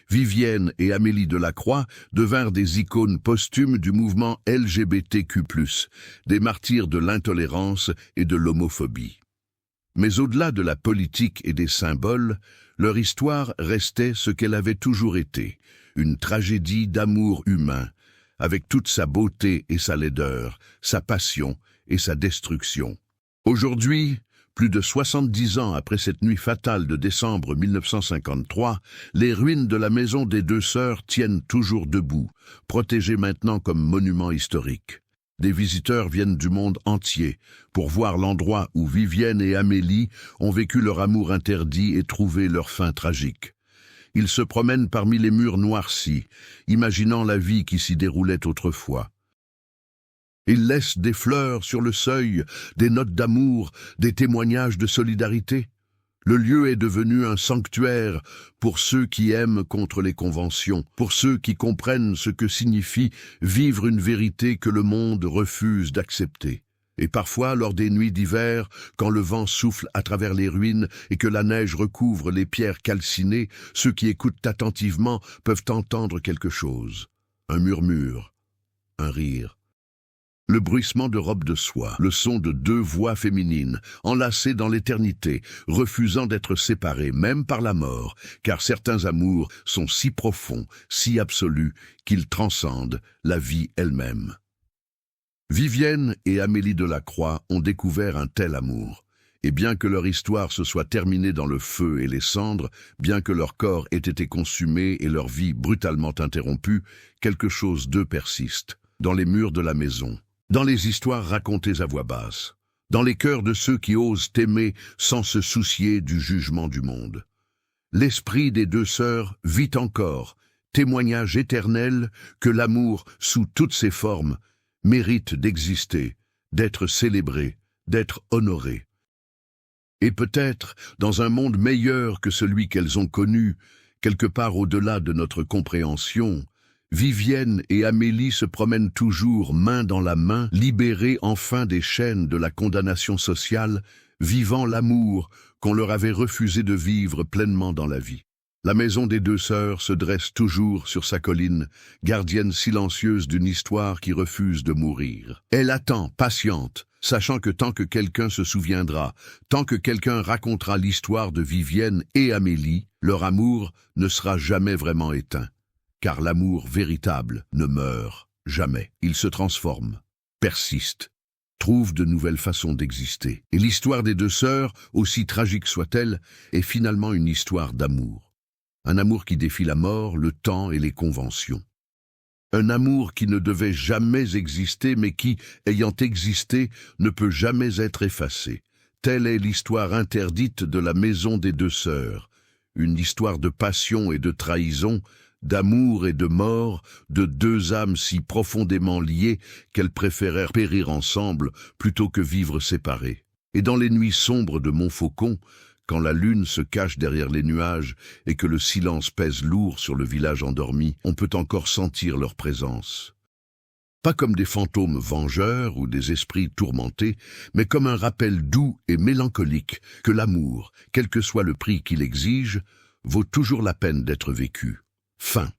Vivienne et Amélie Delacroix devinrent des icônes posthumes du mouvement LGBTQ+, des martyrs de l'intolérance et de l'homophobie. Mais au-delà de la politique et des symboles, leur histoire restait ce qu'elle avait toujours été, une tragédie d'amour humain, avec toute sa beauté et sa laideur, sa passion et sa destruction. Aujourd'hui, plus de 70 ans après cette nuit fatale de décembre 1953, les ruines de la maison des deux sœurs tiennent toujours debout, protégées maintenant comme monument historique. Des visiteurs viennent du monde entier pour voir l'endroit où Vivienne et Amélie ont vécu leur amour interdit et trouvé leur fin tragique. Ils se promènent parmi les murs noircis, imaginant la vie qui s'y déroulait autrefois. Ils laissent des fleurs sur le seuil, des notes d'amour, des témoignages de solidarité. Le lieu est devenu un sanctuaire pour ceux qui aiment contre les conventions, pour ceux qui comprennent ce que signifie vivre une vérité que le monde refuse d'accepter. Et parfois, lors des nuits d'hiver, quand le vent souffle à travers les ruines et que la neige recouvre les pierres calcinées, ceux qui écoutent attentivement peuvent entendre quelque chose. Un murmure, un rire. Le bruissement de robes de soie, le son de deux voix féminines, enlacées dans l'éternité, refusant d'être séparées, même par la mort, car certains amours sont si profonds, si absolus, qu'ils transcendent la vie elle-même. Vivienne et Amélie Delacroix ont découvert un tel amour, et bien que leur histoire se soit terminée dans le feu et les cendres, bien que leur corps ait été consumé et leur vie brutalement interrompue, quelque chose d'eux persiste, dans les murs de la maison. Dans les histoires racontées à voix basse, dans les cœurs de ceux qui osent aimer sans se soucier du jugement du monde. L'esprit des deux sœurs vit encore, témoignage éternel que l'amour, sous toutes ses formes, mérite d'exister, d'être célébré, d'être honoré. Et peut-être, dans un monde meilleur que celui qu'elles ont connu, quelque part au-delà de notre compréhension, Vivienne et Amélie se promènent toujours main dans la main, libérées enfin des chaînes de la condamnation sociale, vivant l'amour qu'on leur avait refusé de vivre pleinement dans la vie. La maison des deux sœurs se dresse toujours sur sa colline, gardienne silencieuse d'une histoire qui refuse de mourir. Elle attend, patiente, sachant que tant que quelqu'un se souviendra, tant que quelqu'un racontera l'histoire de Vivienne et Amélie, leur amour ne sera jamais vraiment éteint. Car l'amour véritable ne meurt jamais. Il se transforme, persiste, trouve de nouvelles façons d'exister. Et l'histoire des deux sœurs, aussi tragique soit-elle, est finalement une histoire d'amour. Un amour qui défie la mort, le temps et les conventions. Un amour qui ne devait jamais exister, mais qui, ayant existé, ne peut jamais être effacé. Telle est l'histoire interdite de la maison des deux sœurs. Une histoire de passion et de trahison, d'amour et de mort, de deux âmes si profondément liées qu'elles préférèrent périr ensemble plutôt que vivre séparées. Et dans les nuits sombres de Montfaucon, quand la lune se cache derrière les nuages et que le silence pèse lourd sur le village endormi, on peut encore sentir leur présence. Pas comme des fantômes vengeurs ou des esprits tourmentés, mais comme un rappel doux et mélancolique que l'amour, quel que soit le prix qu'il exige, vaut toujours la peine d'être vécu. Fin.